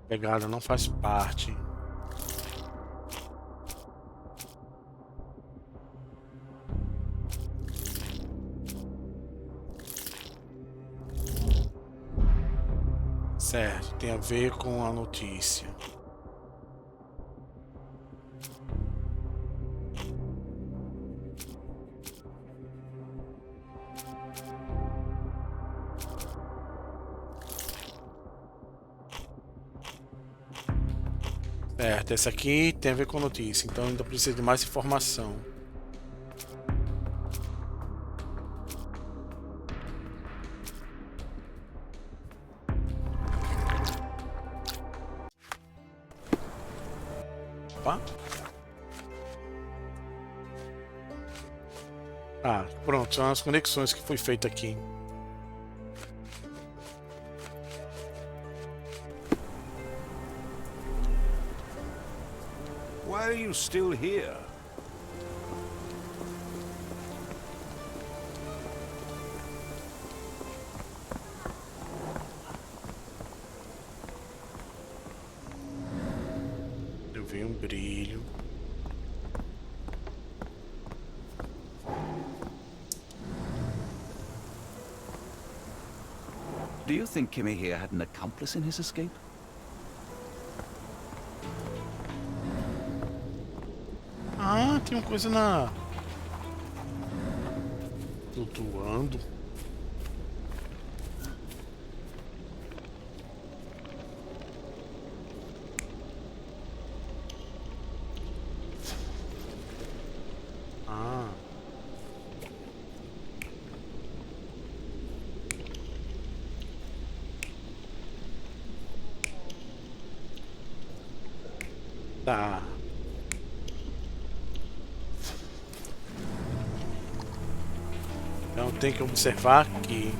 Pegada não faz parte. Certo, tem a ver com a notícia. Certo, essa aqui tem a ver com notícia, então ainda precisa de mais informação. Opa. Ah, pronto, são as conexões que foi feita aqui. Why are you still here? Eu vi um brilho. Do you think Kimihia had an accomplice in his escape? Ah, tem uma coisa na... flutuando. Ah. Tá. Então tem que observar aqui.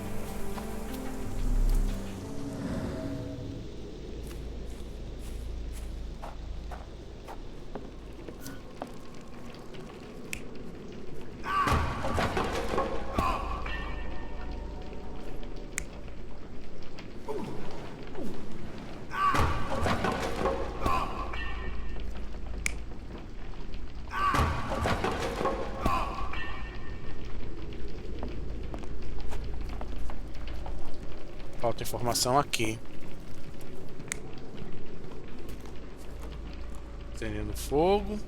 Falta informação aqui. Acendendo fogo.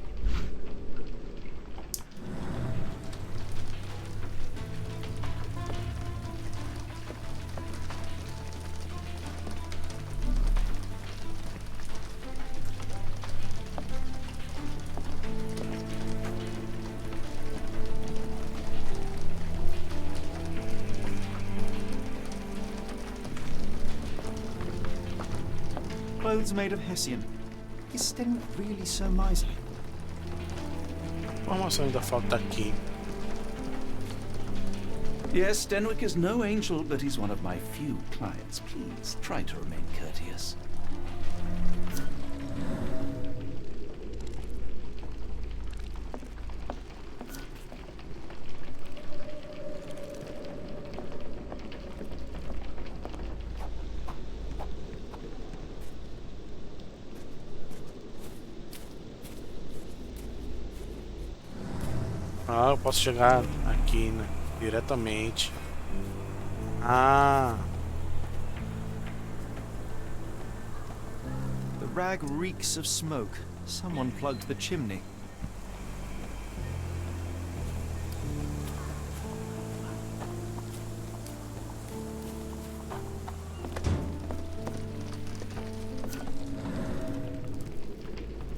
Clothes made of Hessian. Is Stenwick really so miserly? Informação ainda falta aqui. Yes, Stenwick is no angel, but he's one of my few clients. Please try to remain courteous. Ah, eu posso chegar aqui, né? Diretamente. Ah, rag reeks of smoke. Someone plugged the chimney.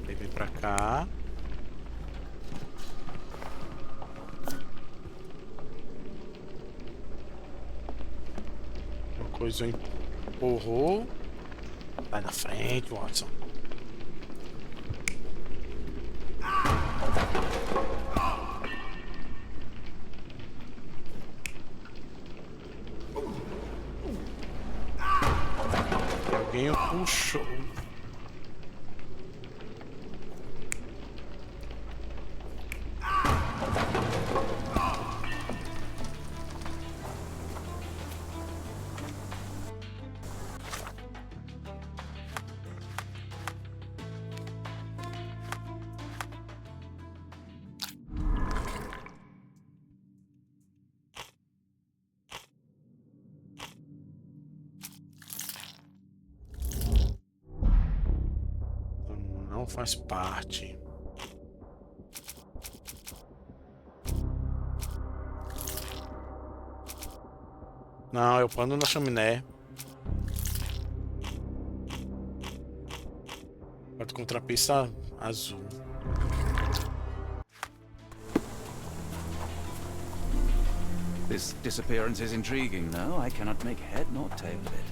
Vem pra cá. Uma coisa empurrou. Vai na frente, Watson. Alguém o puxou. Não faz parte. Não, eu pano na chaminé. Pode contra a pista azul. This disappearance is intriguing, though. I cannot make head nor tail of it.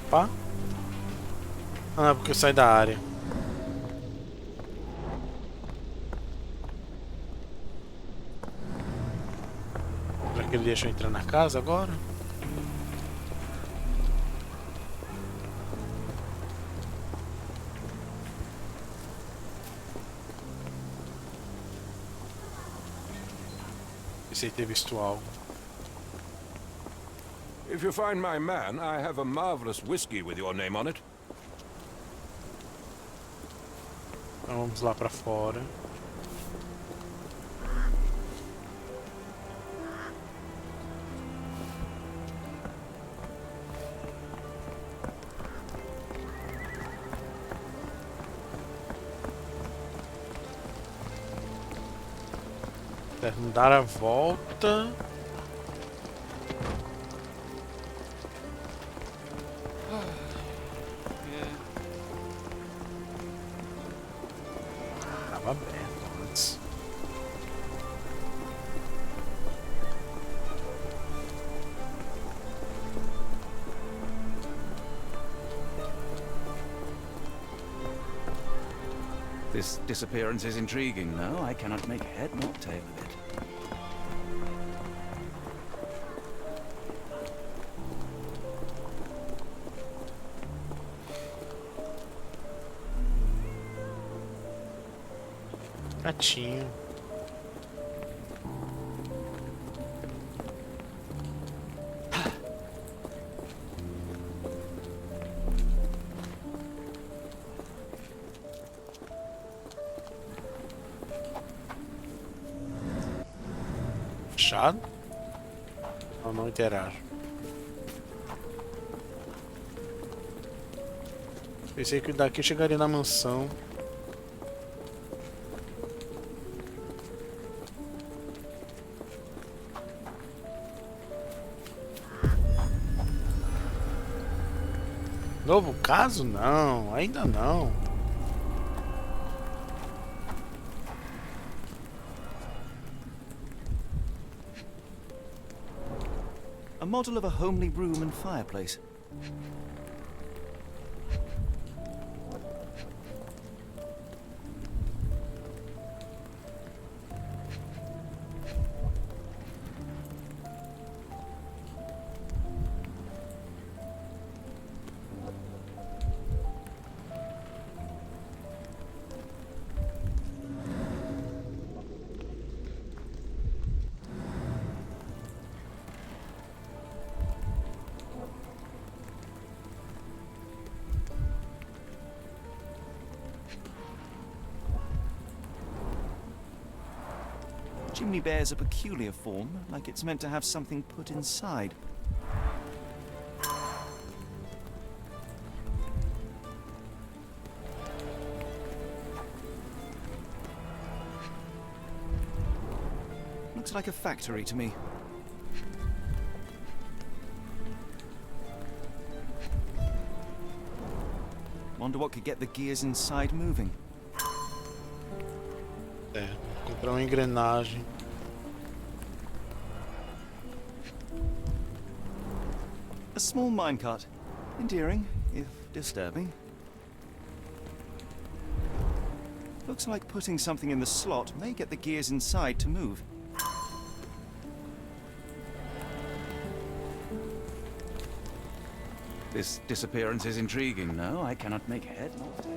Opa. Ah, porque eu saí da área. Será que ele deixa eu entrar na casa agora? Pensei ter visto algo. If you find my man, I have a marvelous whiskey with your name on it. Então vamos lá pra fora. Dar a volta. Estava aberto antes. This disappearance is intriguing, though. I cannot make head nor tail of it. Gatinho. Fechado? Não interajo. Pensei que daqui eu chegaria na mansão. Novo caso? Não, ainda não. A model of a homely room and fireplace. Chimney bears a peculiar form, like it's meant to have something put inside. Looks like a factory to me. Wonder what could get the gears inside moving. É, vou comprar uma engrenagem. A small minecart. Endearing, if disturbing. Looks like putting something in the slot may get the gears inside to move. This disappearance is intriguing, no? I cannot make head nor tail.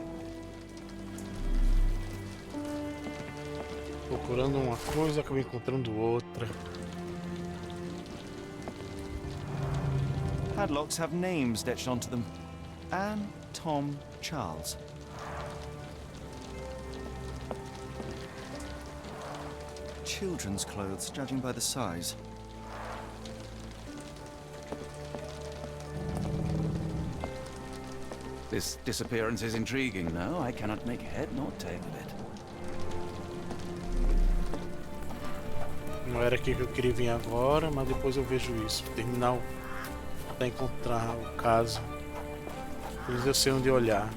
Procurando uma coisa, acabei encontrando outra. Padlocks have names etched onto them. Anne, Tom, Charles. Children's clothes, judging by the size. This disappearance is intriguing, no? I cannot make head nor tail of it. Não era aqui que eu queria vir agora, mas depois eu vejo isso. Terminar para encontrar o caso. Por isso eu sei onde olhar.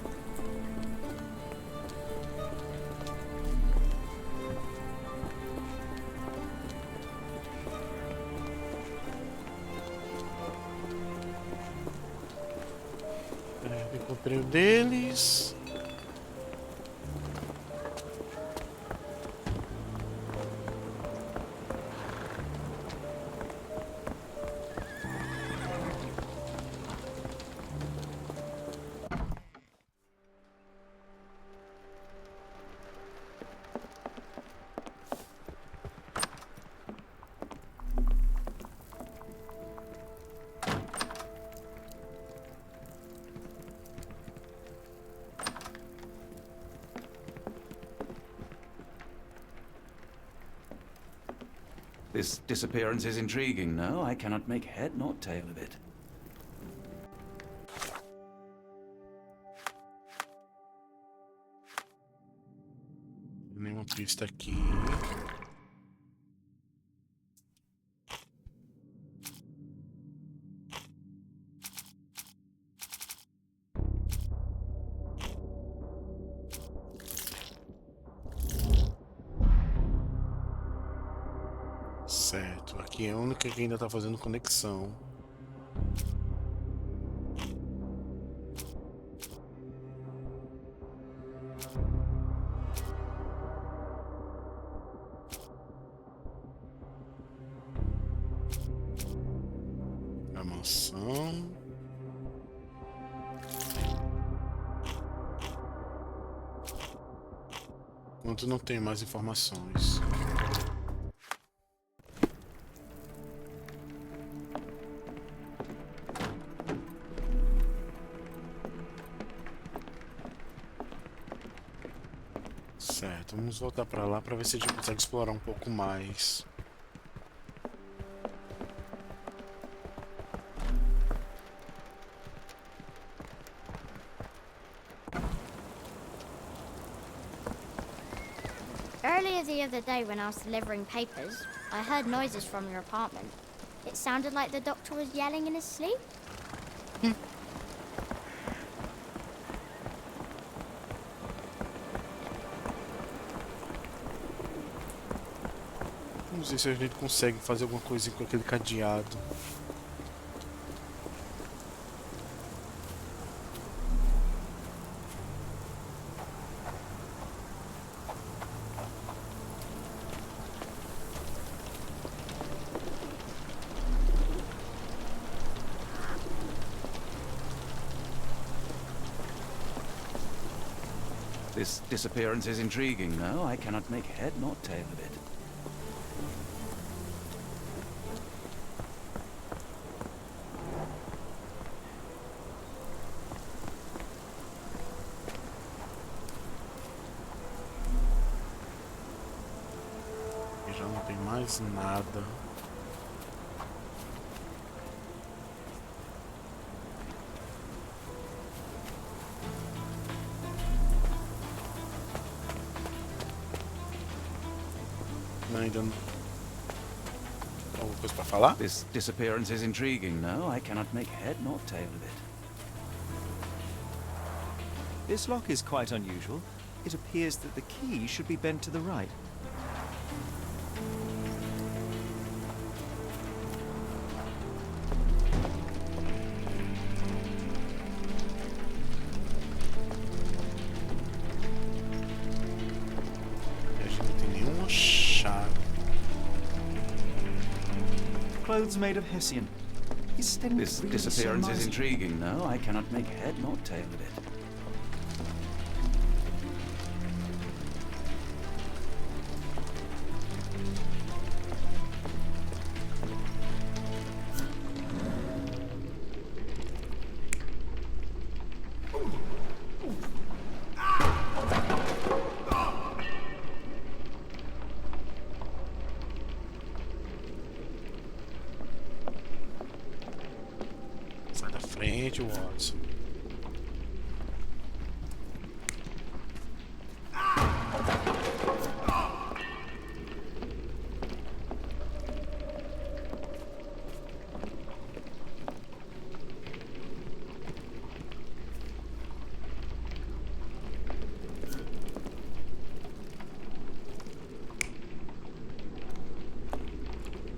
Encontrei o deles. This disappearance is intriguing, no? I cannot make head nor tail of it. Nenhuma pista aqui. Certo, aqui é a única que ainda está fazendo conexão. A mansão. Enquanto não tem mais informações. Certo, vamos voltar pra lá pra ver se a gente consegue explorar um pouco mais. Earlier the other day when I was delivering papers, I heard noises from your apartment. It sounded like the doctor was yelling in his sleep. Não sei se a gente consegue fazer alguma coisa com aquele cadeado. This disappearance is intriguing, no? I cannot make head nor tail of it. E já não tem mais nada. Ainda não. Alguma coisa pra falar? This disappearance is intriguing, no? I cannot make head nor tail of it. This lock is quite unusual. It appears that the key should be bent to the right. A gente não tem nenhuma chave. Clothes made of Hessian. Is Stenwick This really disappearance so is miserly? intriguing, no? I cannot make head nor tail of it. Sai da frente, Watson.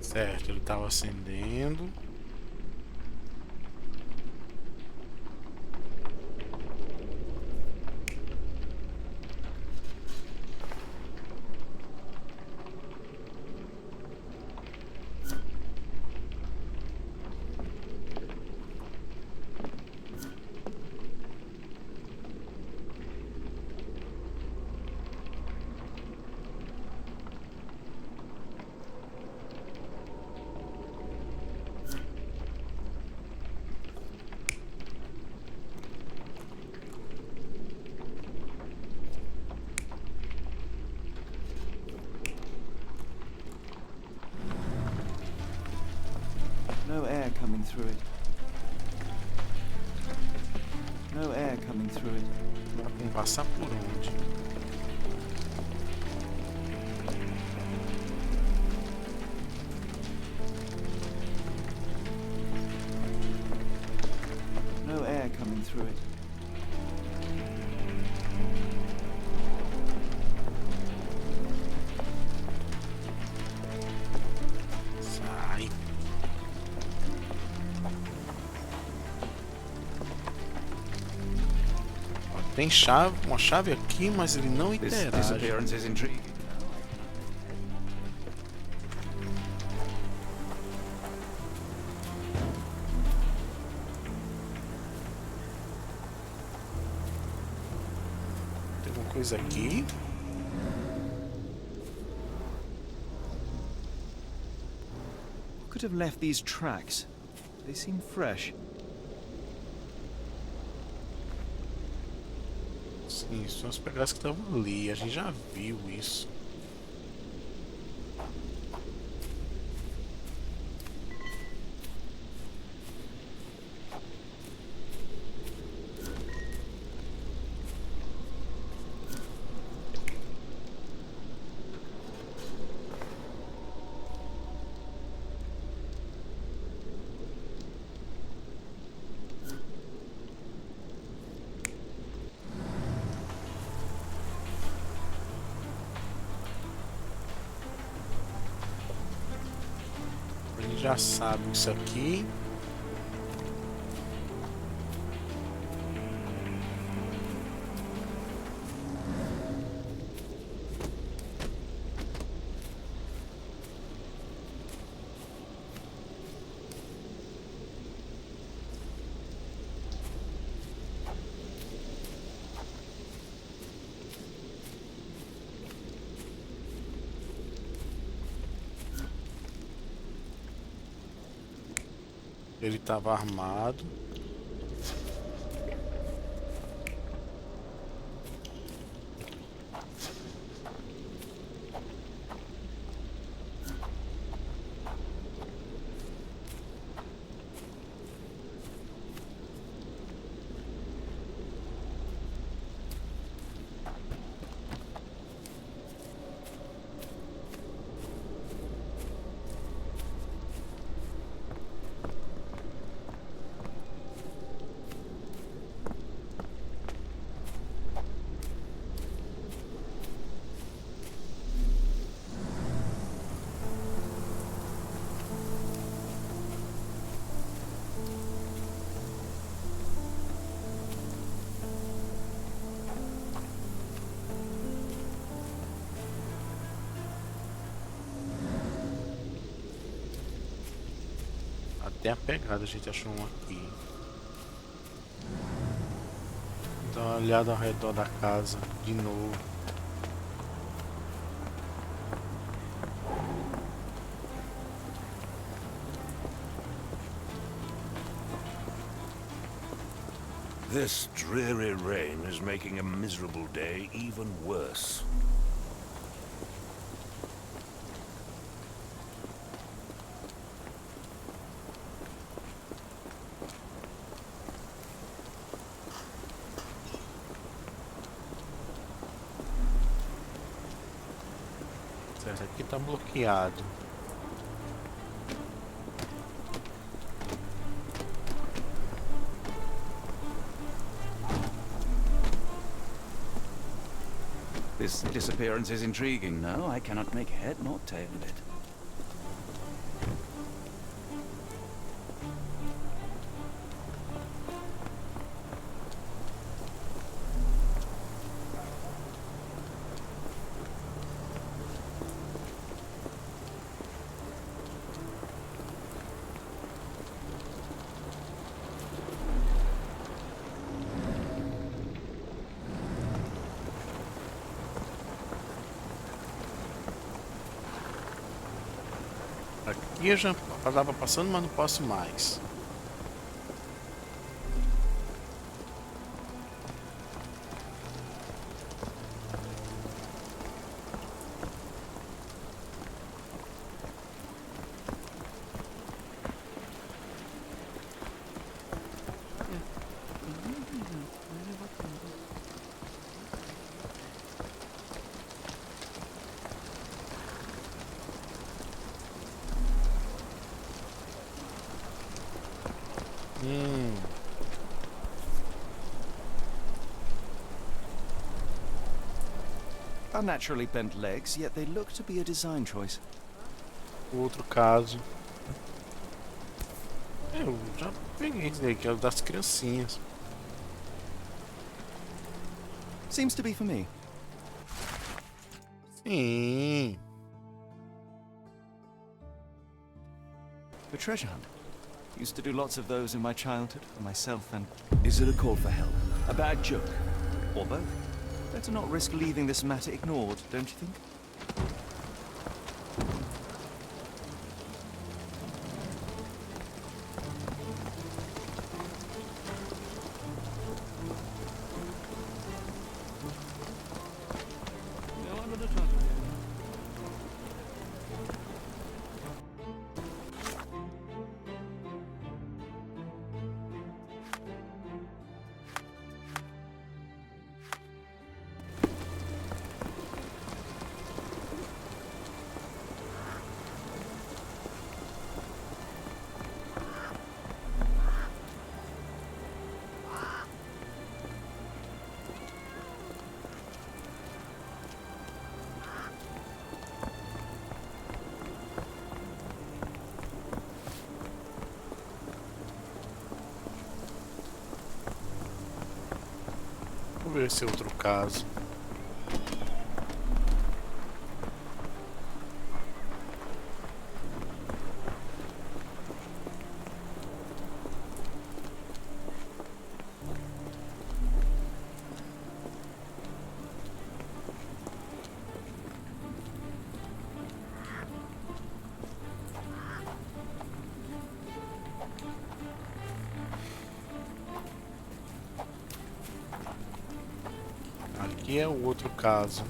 Certo, ele estava acendendo. No air coming through it. No air coming through it. Agora vamos passar por onde? No air coming through it. Sai. Ó, tem chave, uma chave aqui, mas ele não This interage. disappearance is intriguing. Tem alguma coisa aqui. Who could have left these tracks? They seem fresh. Sim, são as pegadas que estavam ali. A gente já viu isso. A gente já sabe isso aqui. Ele estava armado. até a pegada, a gente achou um aqui. Dá uma olhada ao redor da casa de novo. This dreary rain is making a miserable day even worse. Certo, aqui tá bloqueado. This disappearance is intriguing, no? I cannot make head nor tail of it. Aqui eu já estava passando, mas não posso mais. Unnaturally bent legs, yet they look to be a design choice. Outro caso. Eu já peguei esse daí, que é o das criancinhas. Seems to be for me. Sim. The treasure hunt. Used to do lots of those in my childhood for myself and... Is it a call for help? A bad joke? Or both? Better not risk leaving this matter ignored, don't you think? Vamos ver esse outro caso. Aqui é o outro caso.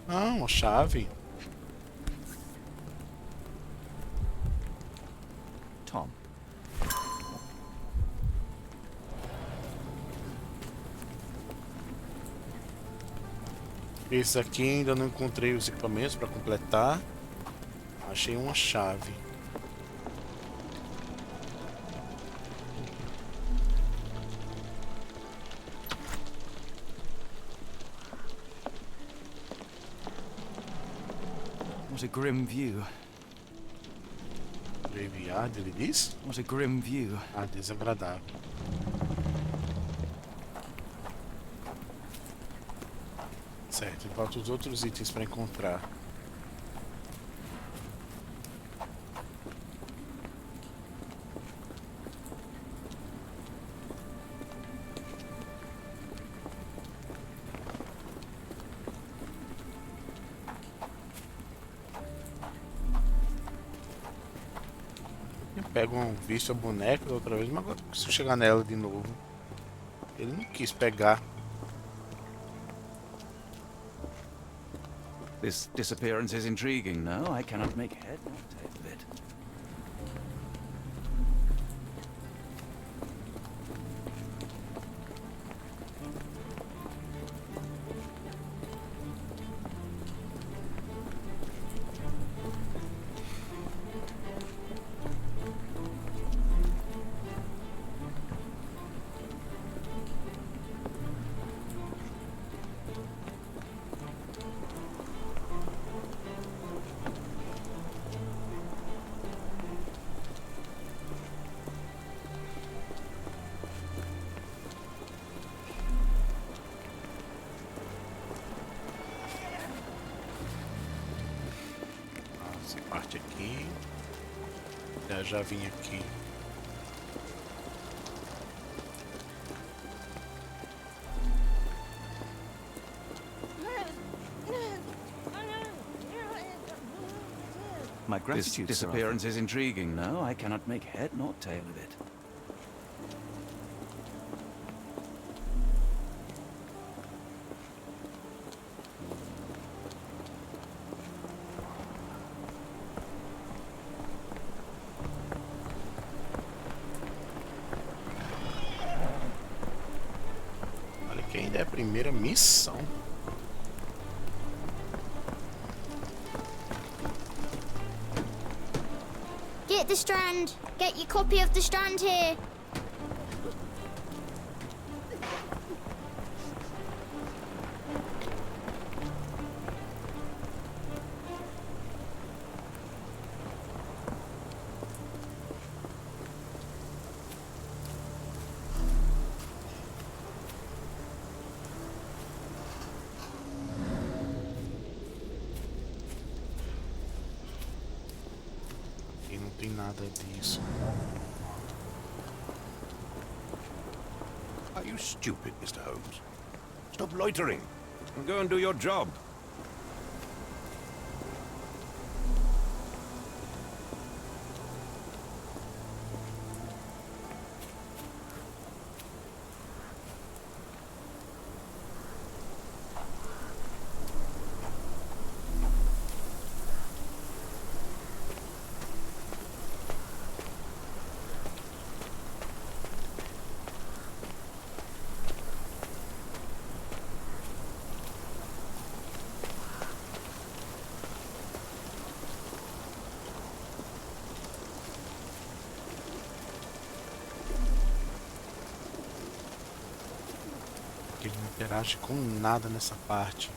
Ah, uma chave. Tom. Esse aqui ainda não encontrei os equipamentos para completar. Achei uma chave. What a grim view. Graveyard, ele diz? What a grim view. Ah, desagradável. Certo, e faltam os outros itens para encontrar. Eu pego um visto a boneca da outra vez, mas agora se eu chegar nela de novo, ele não quis pegar. This disappearance is intriguing, no? I cannot make head nor tail of it. Essa parte aqui. Já vim aqui. My This gratitude, Sir disappearance is intriguing, no? I cannot make head nor tail of it. Olha que ainda é a primeira missão. Get the strand. Get your copy of the strand here. Aqui não tem nada disso. Are you stupid, Mr. Holmes? Stop loitering and go and do your job. Ele não interage com nada nessa parte.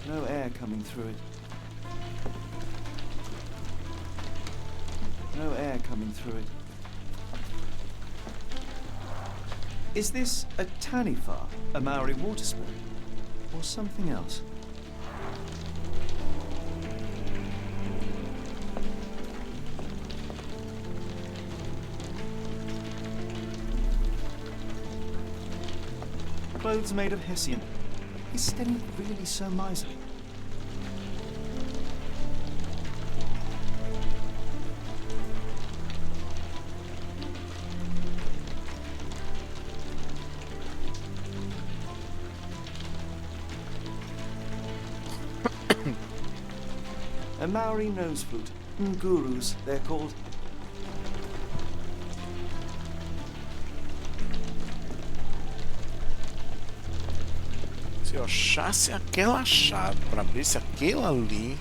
No air coming through it. No air coming through it. Is this a taniwha, a Maori water spirit, or something else? Clothes made of Hessian. Is Stenny really so miserly? A Maori nose flute, Gurus, they're called. Se eu achasse aquela chave para ver se aquela ali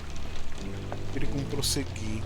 teria como prosseguir.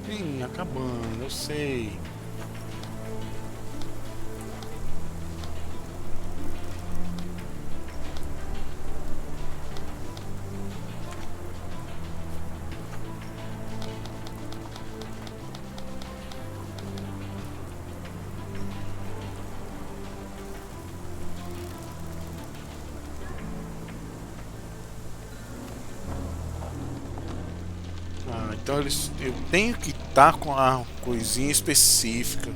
Sim, acabando, eu sei. Então eu tenho que estar com a coisinha específica.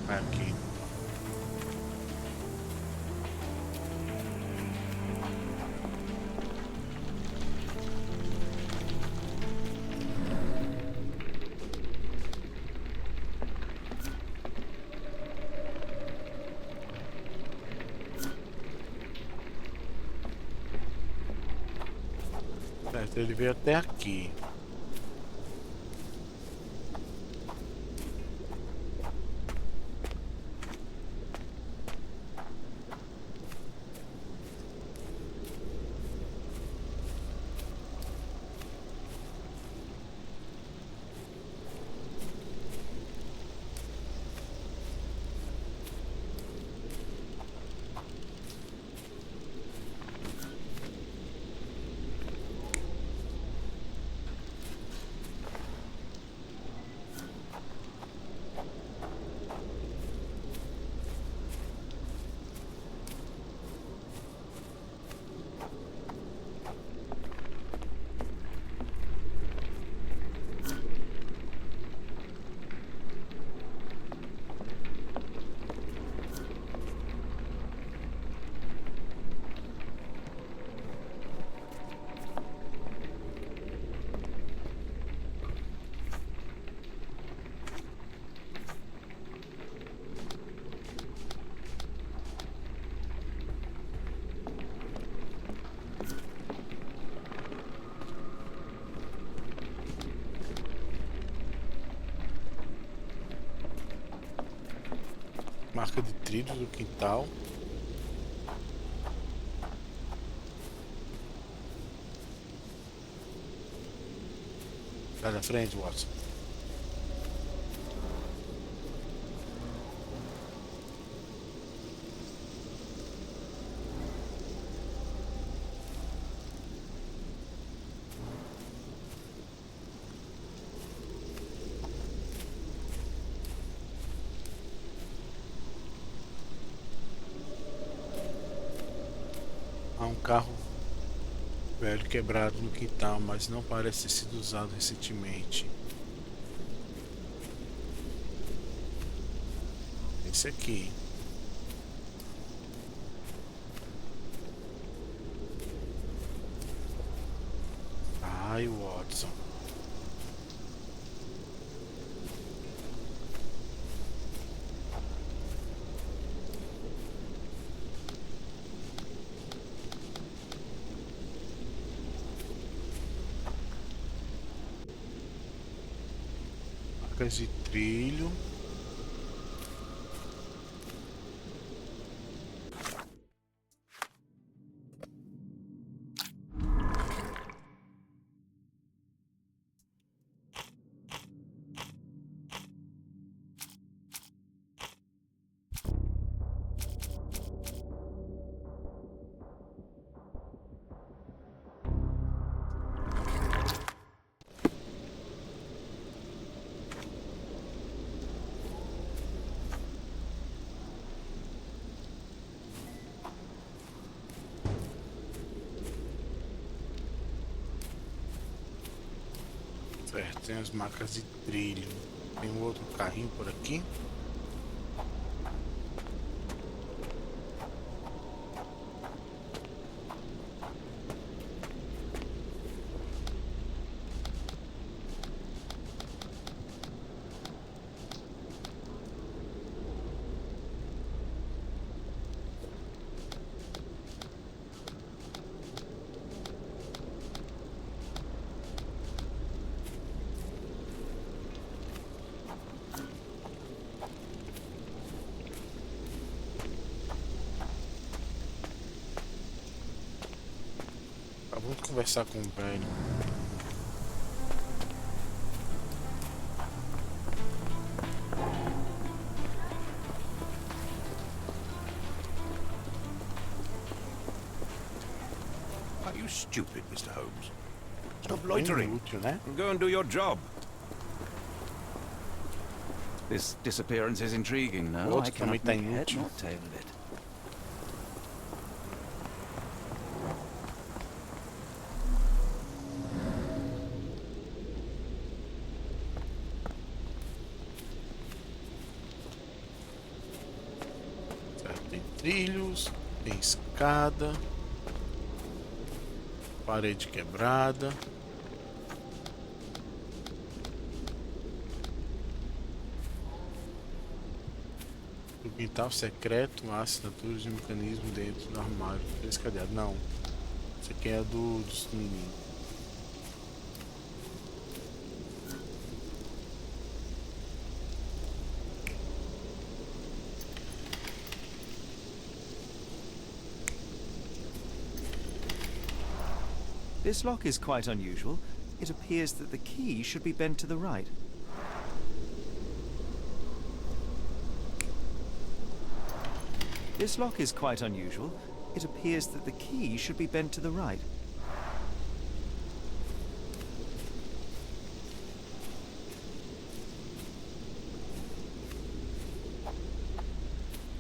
Aqui. Certo, ele veio até aqui. Marca de trilhos do quintal. Vai na frente, Watson. carro velho quebrado no quintal, mas não parece ter sido usado recentemente. Esse aqui. Ai, Watson. Marcas de trilho. Certo, tem as marcas de trilho. Tem um outro carrinho por aqui. Vamos conversar com o velho. Are you stupid, Mr. Holmes? Stop loitering. Inútil, né? And go and do your job. This disappearance is intriguing, no? Outro I cannot também tá make head inútil. nor tail of it. Certo, tem trilhos, tem escada, parede quebrada. O quintal secreto, há assinaturas de um mecanismo dentro do armário. Esse cadeado? Não. Esse aqui é dos meninos. This lock is quite unusual. It appears that the key should be bent to the right. This lock is quite unusual. It appears that the key should be bent to the right.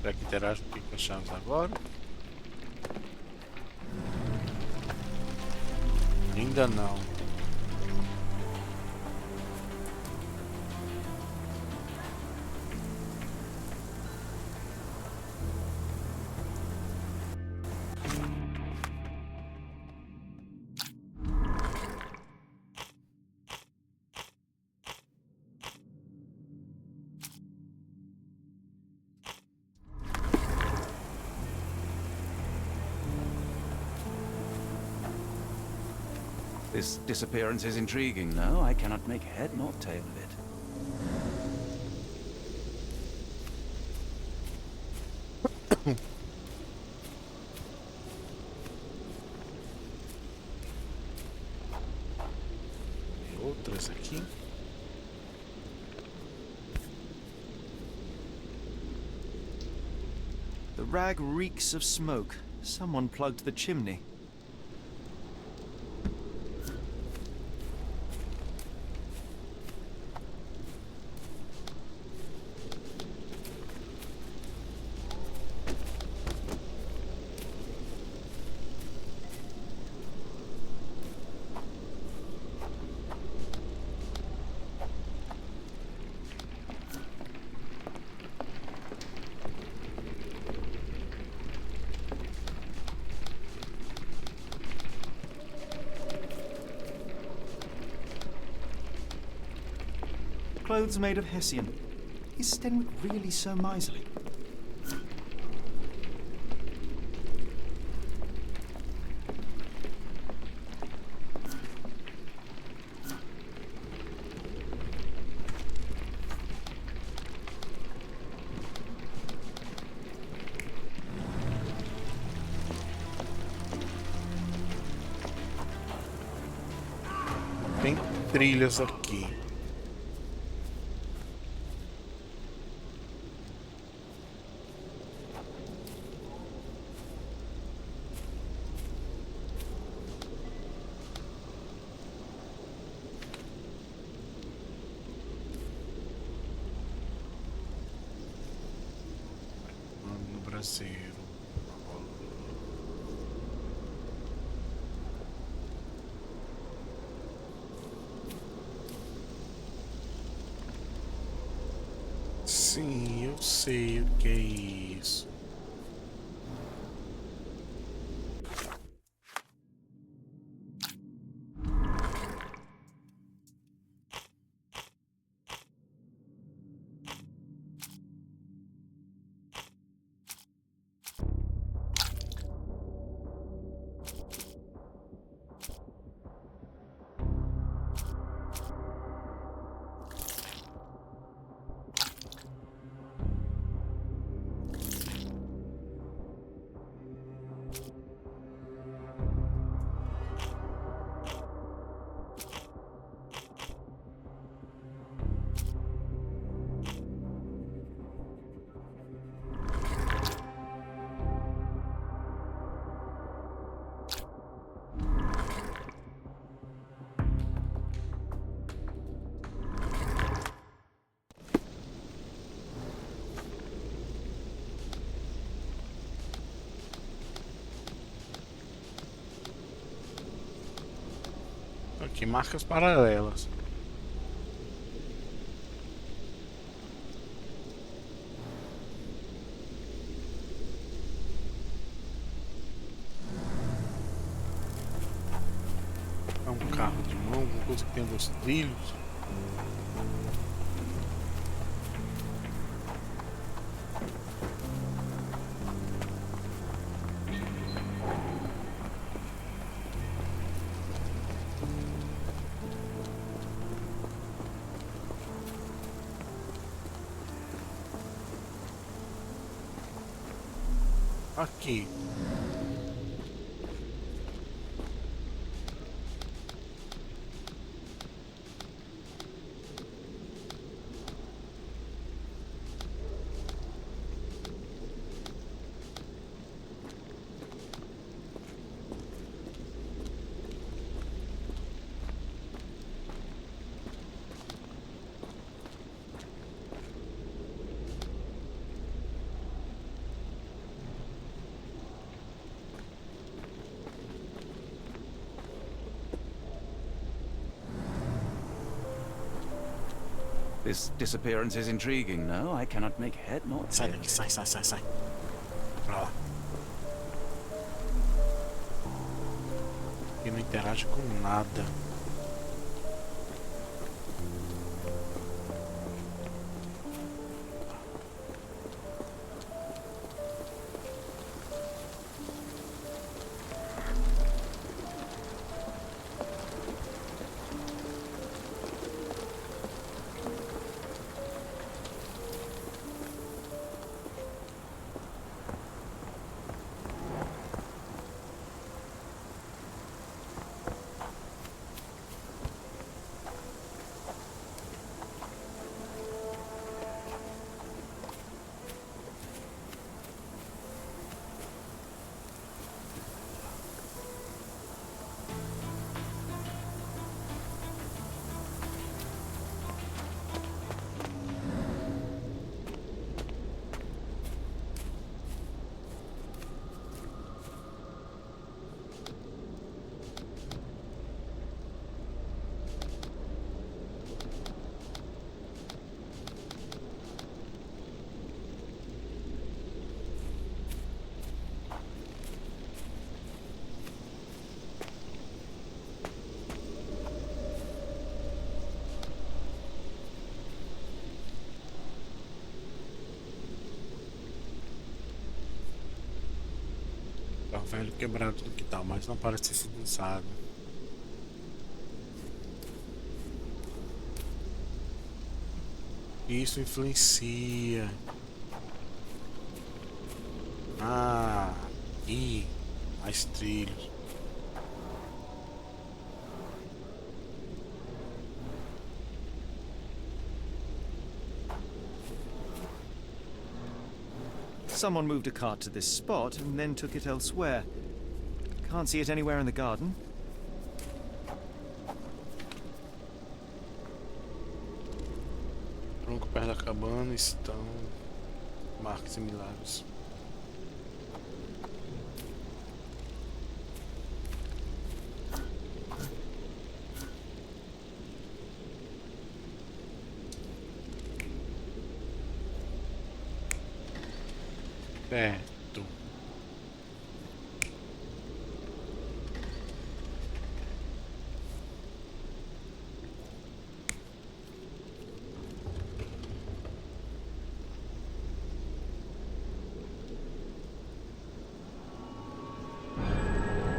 Será que interage com as chaves agora? Ainda não. This disappearance is intriguing, no? I cannot make head nor tail of it. Outras aqui. The rag reeks of smoke. Someone plugged the chimney. clothes made of Hessian. Is Stenwick really so miserly? Tem trilhas aqui. No Brasil. Sim, eu sei o que é isso. Aqui, marcas paralelas. É um carro de mão, alguma coisa que tem dois trilhos. Aqui. This disappearance is intriguing, no? I cannot make head nor Sai tail. daqui, sai, sai, sai, sai. Pra lá. E não interage com nada. velho quebrado do que tal, mas não parece ter sido usado. Isso influencia. Ah, e mais trilhos. Someone moved a cart to this spot and then took it elsewhere. Can't see it anywhere in the garden. Tronco perto da cabana estão marcas similares. Perto.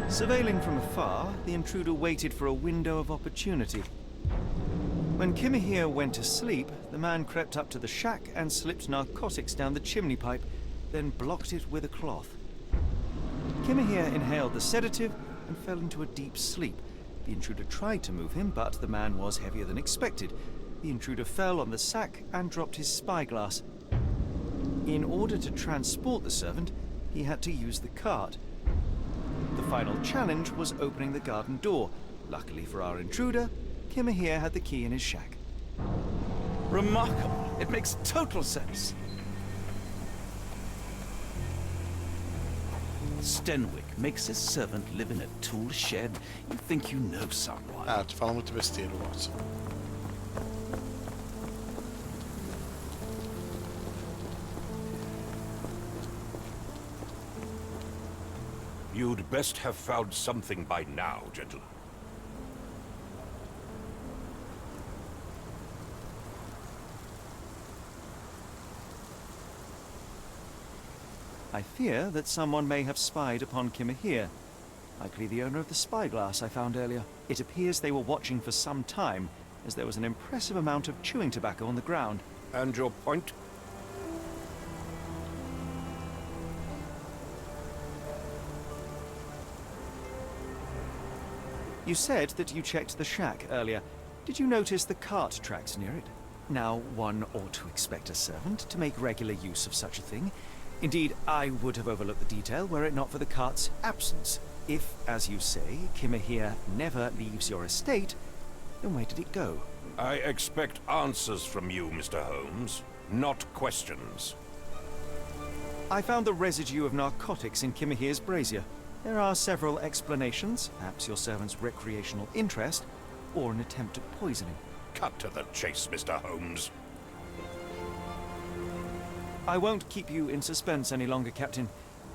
Surveilling from afar, the intruder waited for a window of opportunity. When Kimahir went to sleep, the man crept up to the shack and slipped narcotics down the chimney pipe, then blocked it with a cloth. Kimahir inhaled the sedative and fell into a deep sleep. The intruder tried to move him, but the man was heavier than expected. The intruder fell on the sack and dropped his spyglass. In order to transport the servant, he had to use the cart. The final challenge was opening the garden door. Luckily for our intruder, Kimahir had the key in his shack. Remarkable. It makes total sense. Stenwick makes his servant live in a tool shed. You think you know someone. Ah, tu fala muito besteira, Watson. You'd best have found something by now, gentlemen. I fear that someone may have spied upon Kimahir. Likely the owner of the spyglass I found earlier. It appears they were watching for some time, as there was an impressive amount of chewing tobacco on the ground. And your point? You said that you checked the shack earlier. Did you notice the cart tracks near it? Now, one ought to expect a servant to make regular use of such a thing. Indeed, I would have overlooked the detail were it not for the cart's absence. If, as you say, Kimahir never leaves your estate, then where did it go? I expect answers from you, Mr. Holmes, not questions. I found the residue of narcotics in Kimahir's brazier. There are several explanations, perhaps your servant's recreational interest, or an attempt at poisoning. Cut to the chase, Mr. Holmes. I won't keep you in suspense any longer, Captain.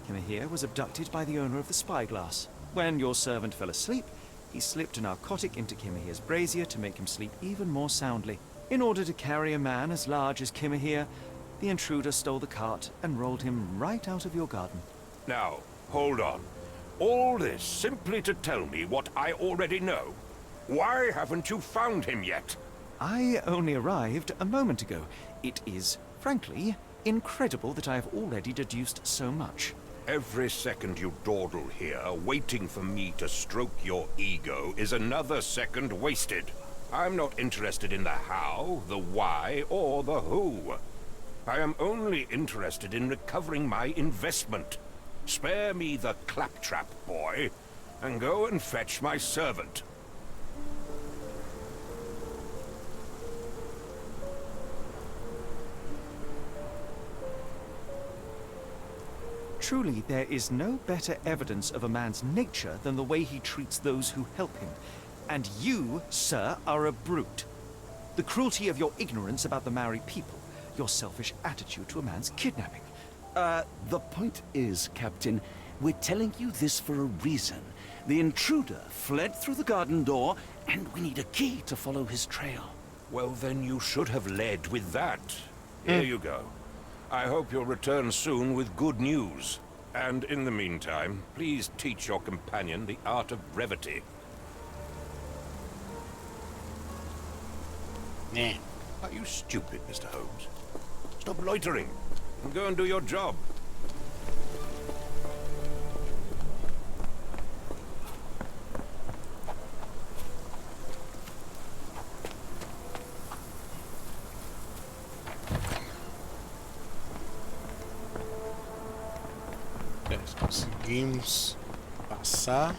Kimahir was abducted by the owner of the spyglass. When your servant fell asleep, he slipped a narcotic into Kimahir's brazier to make him sleep even more soundly. In order to carry a man as large as Kimahir, the intruder stole the cart and rolled him right out of your garden. Now, hold on. All this simply to tell me what I already know. Why haven't you found him yet? I only arrived a moment ago. It is, frankly, incredible that I have already deduced so much. Every second you dawdle here, waiting for me to stroke your ego, is another second wasted. I'm not interested in the how, the why, or the who. I am only interested in recovering my investment. Spare me the claptrap, boy, and go and fetch my servant. Truly, there is no better evidence of a man's nature than the way he treats those who help him. And you, sir, are a brute. The cruelty of your ignorance about the Maori people, your selfish attitude to a man's kidnapping. The point is, Captain, we're telling you this for a reason. The intruder fled through the garden door, and we need a key to follow his trail. Well, then you should have led with that. Here you go. I hope you'll return soon with good news. And in the meantime, please teach your companion the art of brevity. Né. Are you stupid, Mr. Holmes? Stop loitering and go and do your job. Conseguimos passar.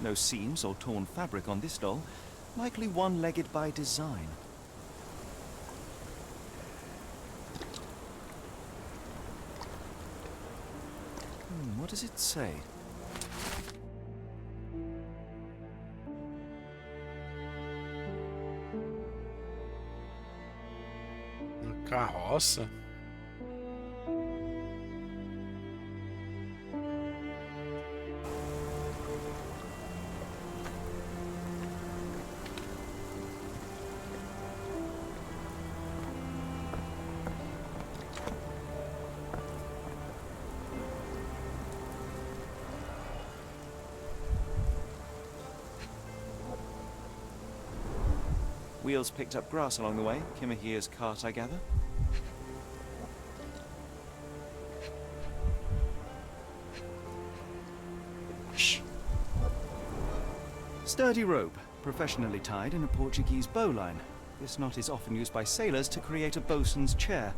No seams or torn fabric on this doll. Likely one-legged by design. What does it say? Uma carroça. Wheels picked up grass along the way. Kimahia's cart, I gather. Shh. Sturdy rope, professionally tied in a Portuguese bowline. This knot is often used by sailors to create a bosun's chair.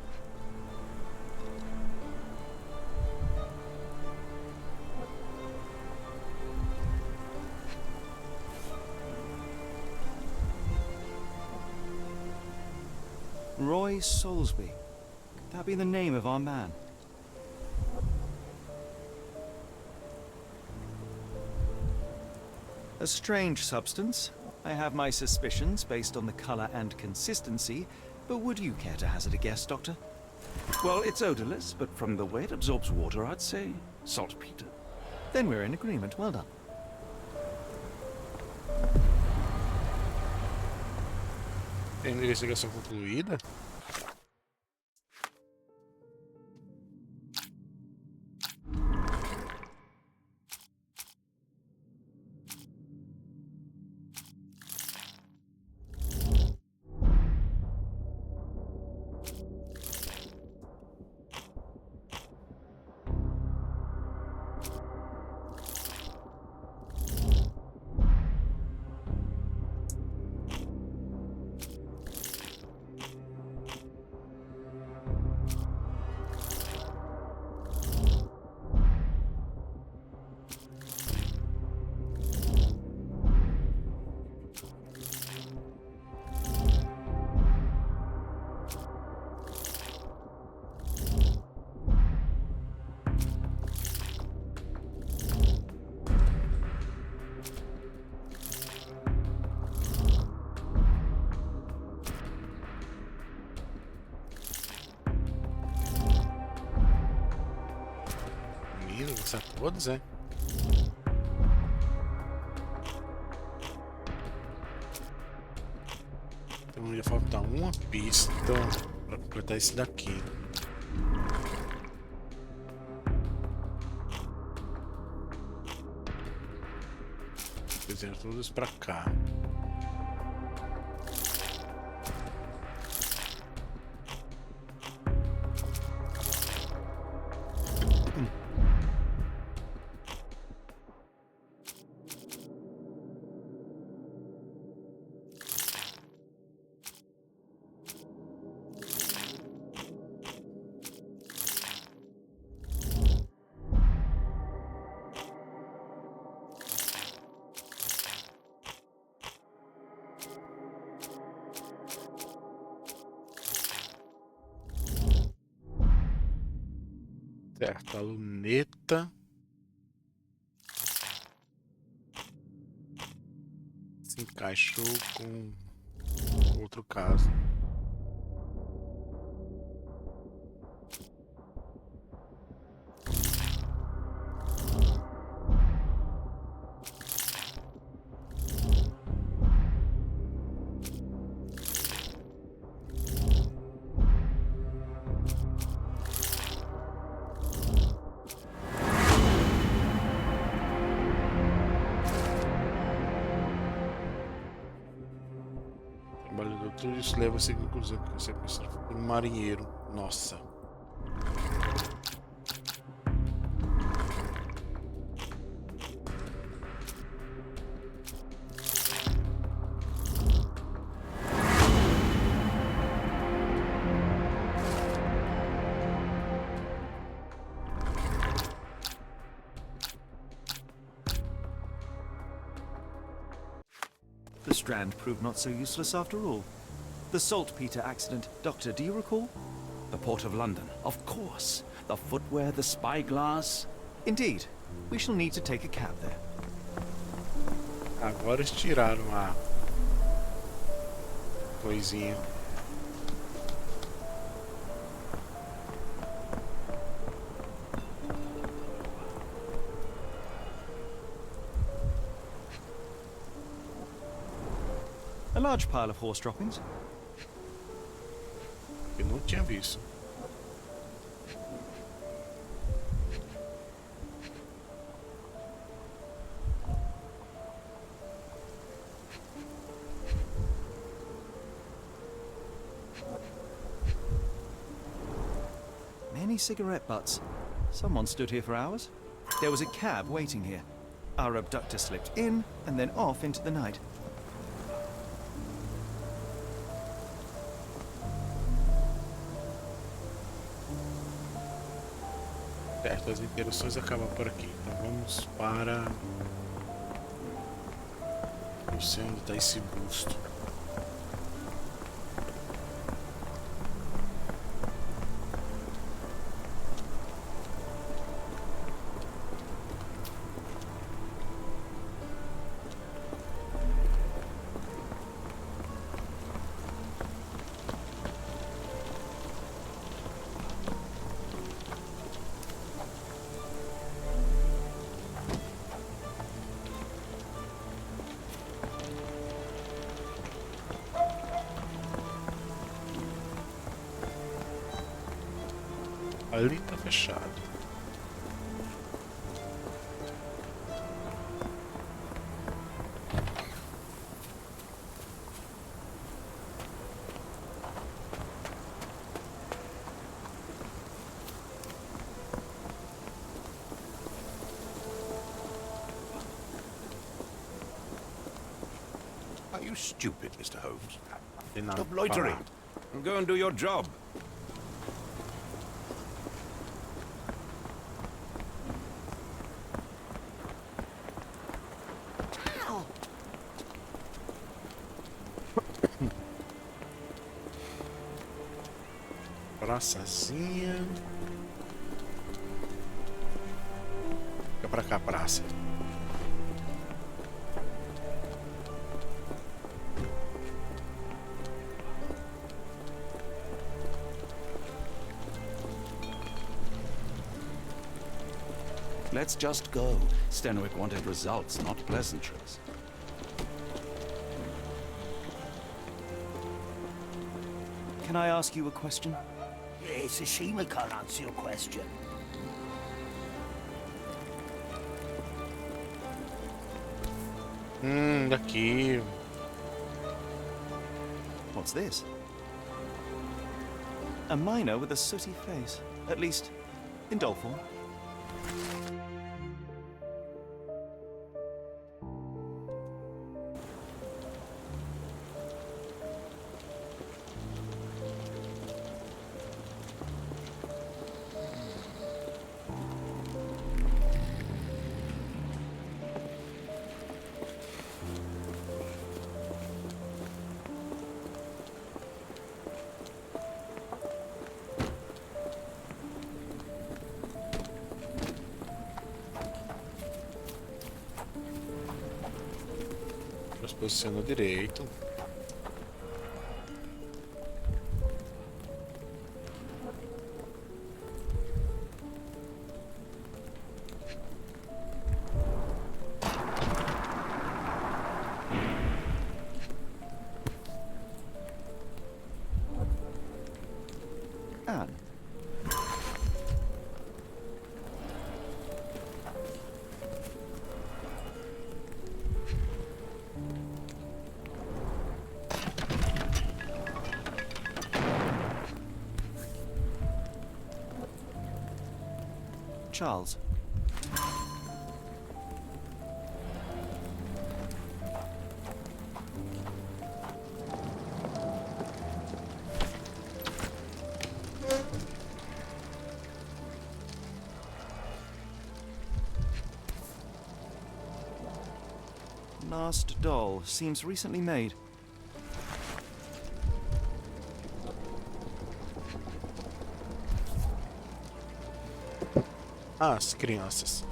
Roy Soulsby. Could that be the name of our man? A strange substance. I have my suspicions based on the color and consistency, but would you care to hazard a guess, Doctor? Well, it's odorless, but from the way it absorbs water, I'd say saltpeter. Then we're in agreement. Well done. Investigação concluída. Todos, é? Então ia faltar uma pista para completar esse daqui. Fizeram todos para cá. Certo, a luneta se encaixou com outro caso. Tudo isso leva a seguir a conclusão que você precisa de um marinheiro. Nossa. The Strand proved not so useless after all. The saltpeter accident. Doctor, do you recall? The Port of London, of course. The footwear, the spyglass. Indeed. We shall need to take a cab there. Agora eles tiraram a coisinha. A large pile of horse droppings. Eu não tinha visto. Many cigarette butts. Someone stood here for hours. There was a cab waiting here. Our abductor slipped in and then off into the night. Certo, as interações acabam por aqui. Então vamos para... Não sei onde está esse busto. Ali tá fechado. Are you stupid, Mr. Holmes? Tem nada Stop pra loitering falar. and go and do your job. Praçazinha. Fica pra cá, praça. Let's just go. Stenwick wanted results, not pleasantries. Can I ask you a question? It's a shame I can't answer your question. Daqui. What's this? A miner with a sooty face. At least, in doll form. Posiciona direito. Anne. Charles. Last doll seems recently made. As crianças.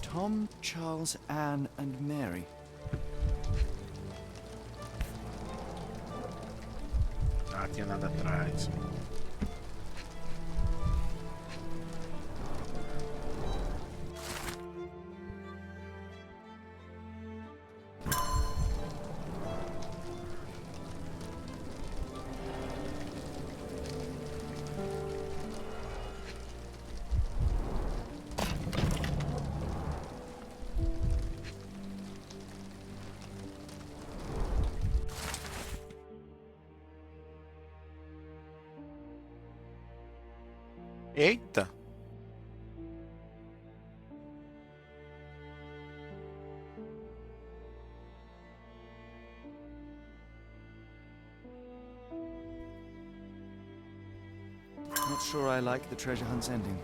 Tom, Charles, Anne, and Mary. Ah, tinha nada atrás. Eita! Not sure I like the treasure hunt's ending.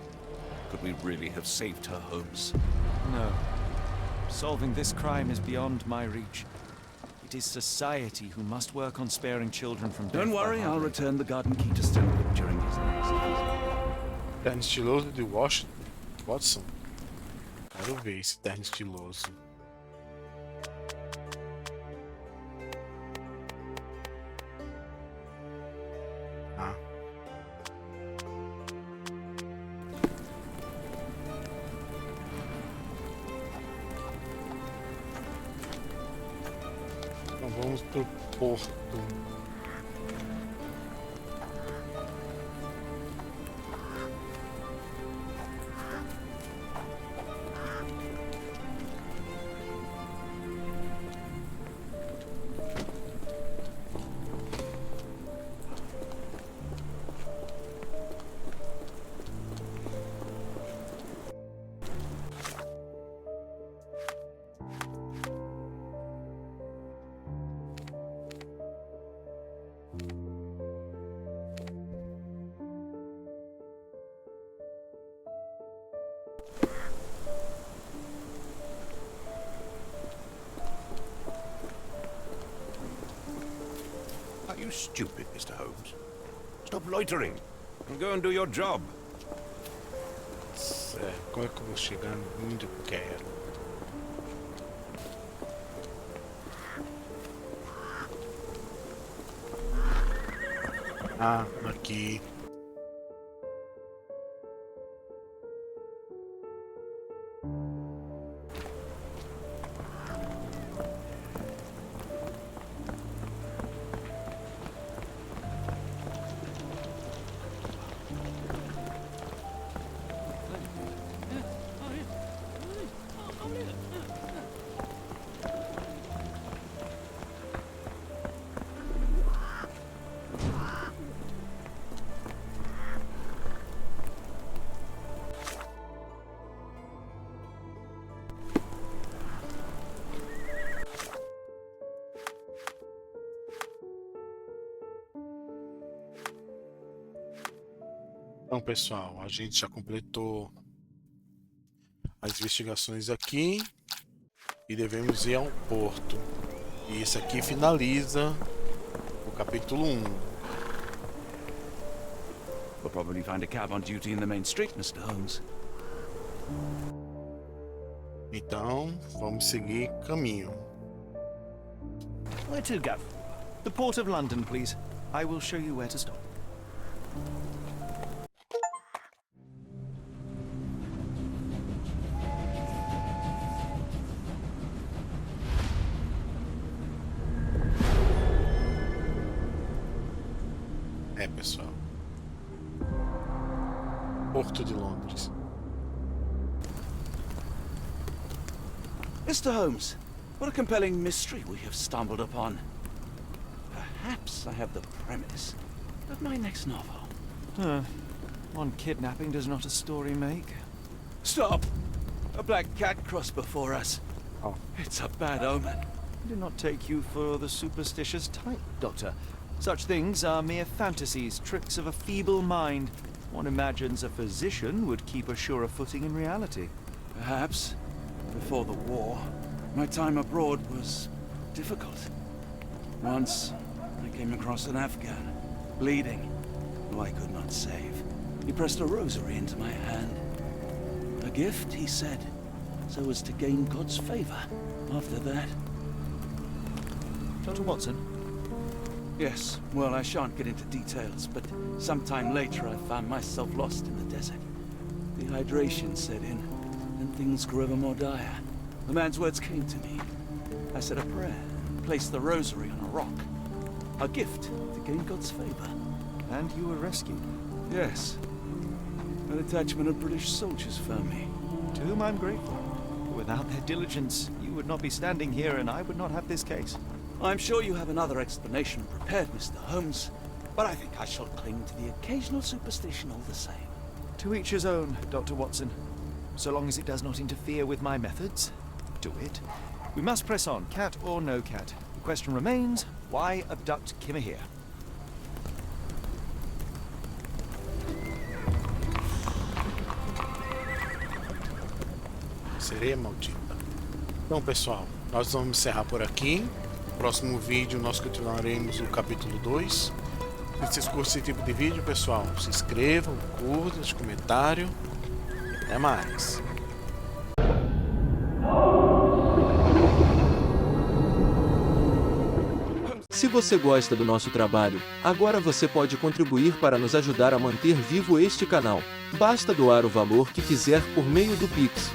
Could we really have saved her, Holmes? No. Solving this crime is beyond my reach. It is society who must work on sparing children from death. Don't worry, by I'll hard return the garden key to Stanley during his next. Terno estiloso de Watson. Quero ver esse terno estiloso. Ah. Então vamos pro porto. Are you stupid, Mr. Holmes? Stop loitering and go and do your job. Certo, como é que eu vou chegar onde eu quero? Ah, aqui. Então, pessoal, a gente já completou as investigações aqui e devemos ir ao porto. E isso aqui finaliza o capítulo 1. We'll probably find a cab on duty in the main street, Mr. Holmes. Então, vamos seguir caminho. Where to, Gav? The Port of London, please. I will show you where to stop. É, pessoal. Porto de Londres. Mr. Holmes, what a compelling mystery we have stumbled upon. Perhaps I have the premise of my next novel. One kidnapping does not a story make. Stop! A black cat crossed before us. Oh. It's a bad omen. I do not take you for the superstitious type, Doctor. Such things are mere fantasies, tricks of a feeble mind. One imagines a physician would keep a surer footing in reality. Perhaps. Before the war, my time abroad was difficult. Once, I came across an Afghan, bleeding, who I could not save. He pressed a rosary into my hand. A gift, he said, so as to gain God's favor. After that... Dr. Watson? Yes, well, I shan't get into details, but sometime later I found myself lost in the desert. Dehydration set in, and things grew ever more dire. The man's words came to me. I said a prayer, and placed the rosary on a rock. A gift to gain God's favor. And you were rescued. Yes. A detachment of British soldiers found me. To whom I'm grateful. Without their diligence, you would not be standing here and I would not have this case. I'm sure you have another explanation prepared, Mr. Holmes, but I think I shall cling to the occasional superstition all the same. To each his own, Dr. Watson. So long as it does not interfere with my methods, do it. We must press on, cat or no cat. The question remains, why abduct Kimahir? Sereia maldita. Então, pessoal, nós vamos encerrar por aqui. No próximo vídeo nós continuaremos o capítulo 2. Se vocês curtem esse tipo de vídeo, pessoal, se inscrevam, curtam, deixem comentário. E até mais. Se você gosta do nosso trabalho, agora você pode contribuir para nos ajudar a manter vivo este canal. Basta doar o valor que quiser por meio do Pix.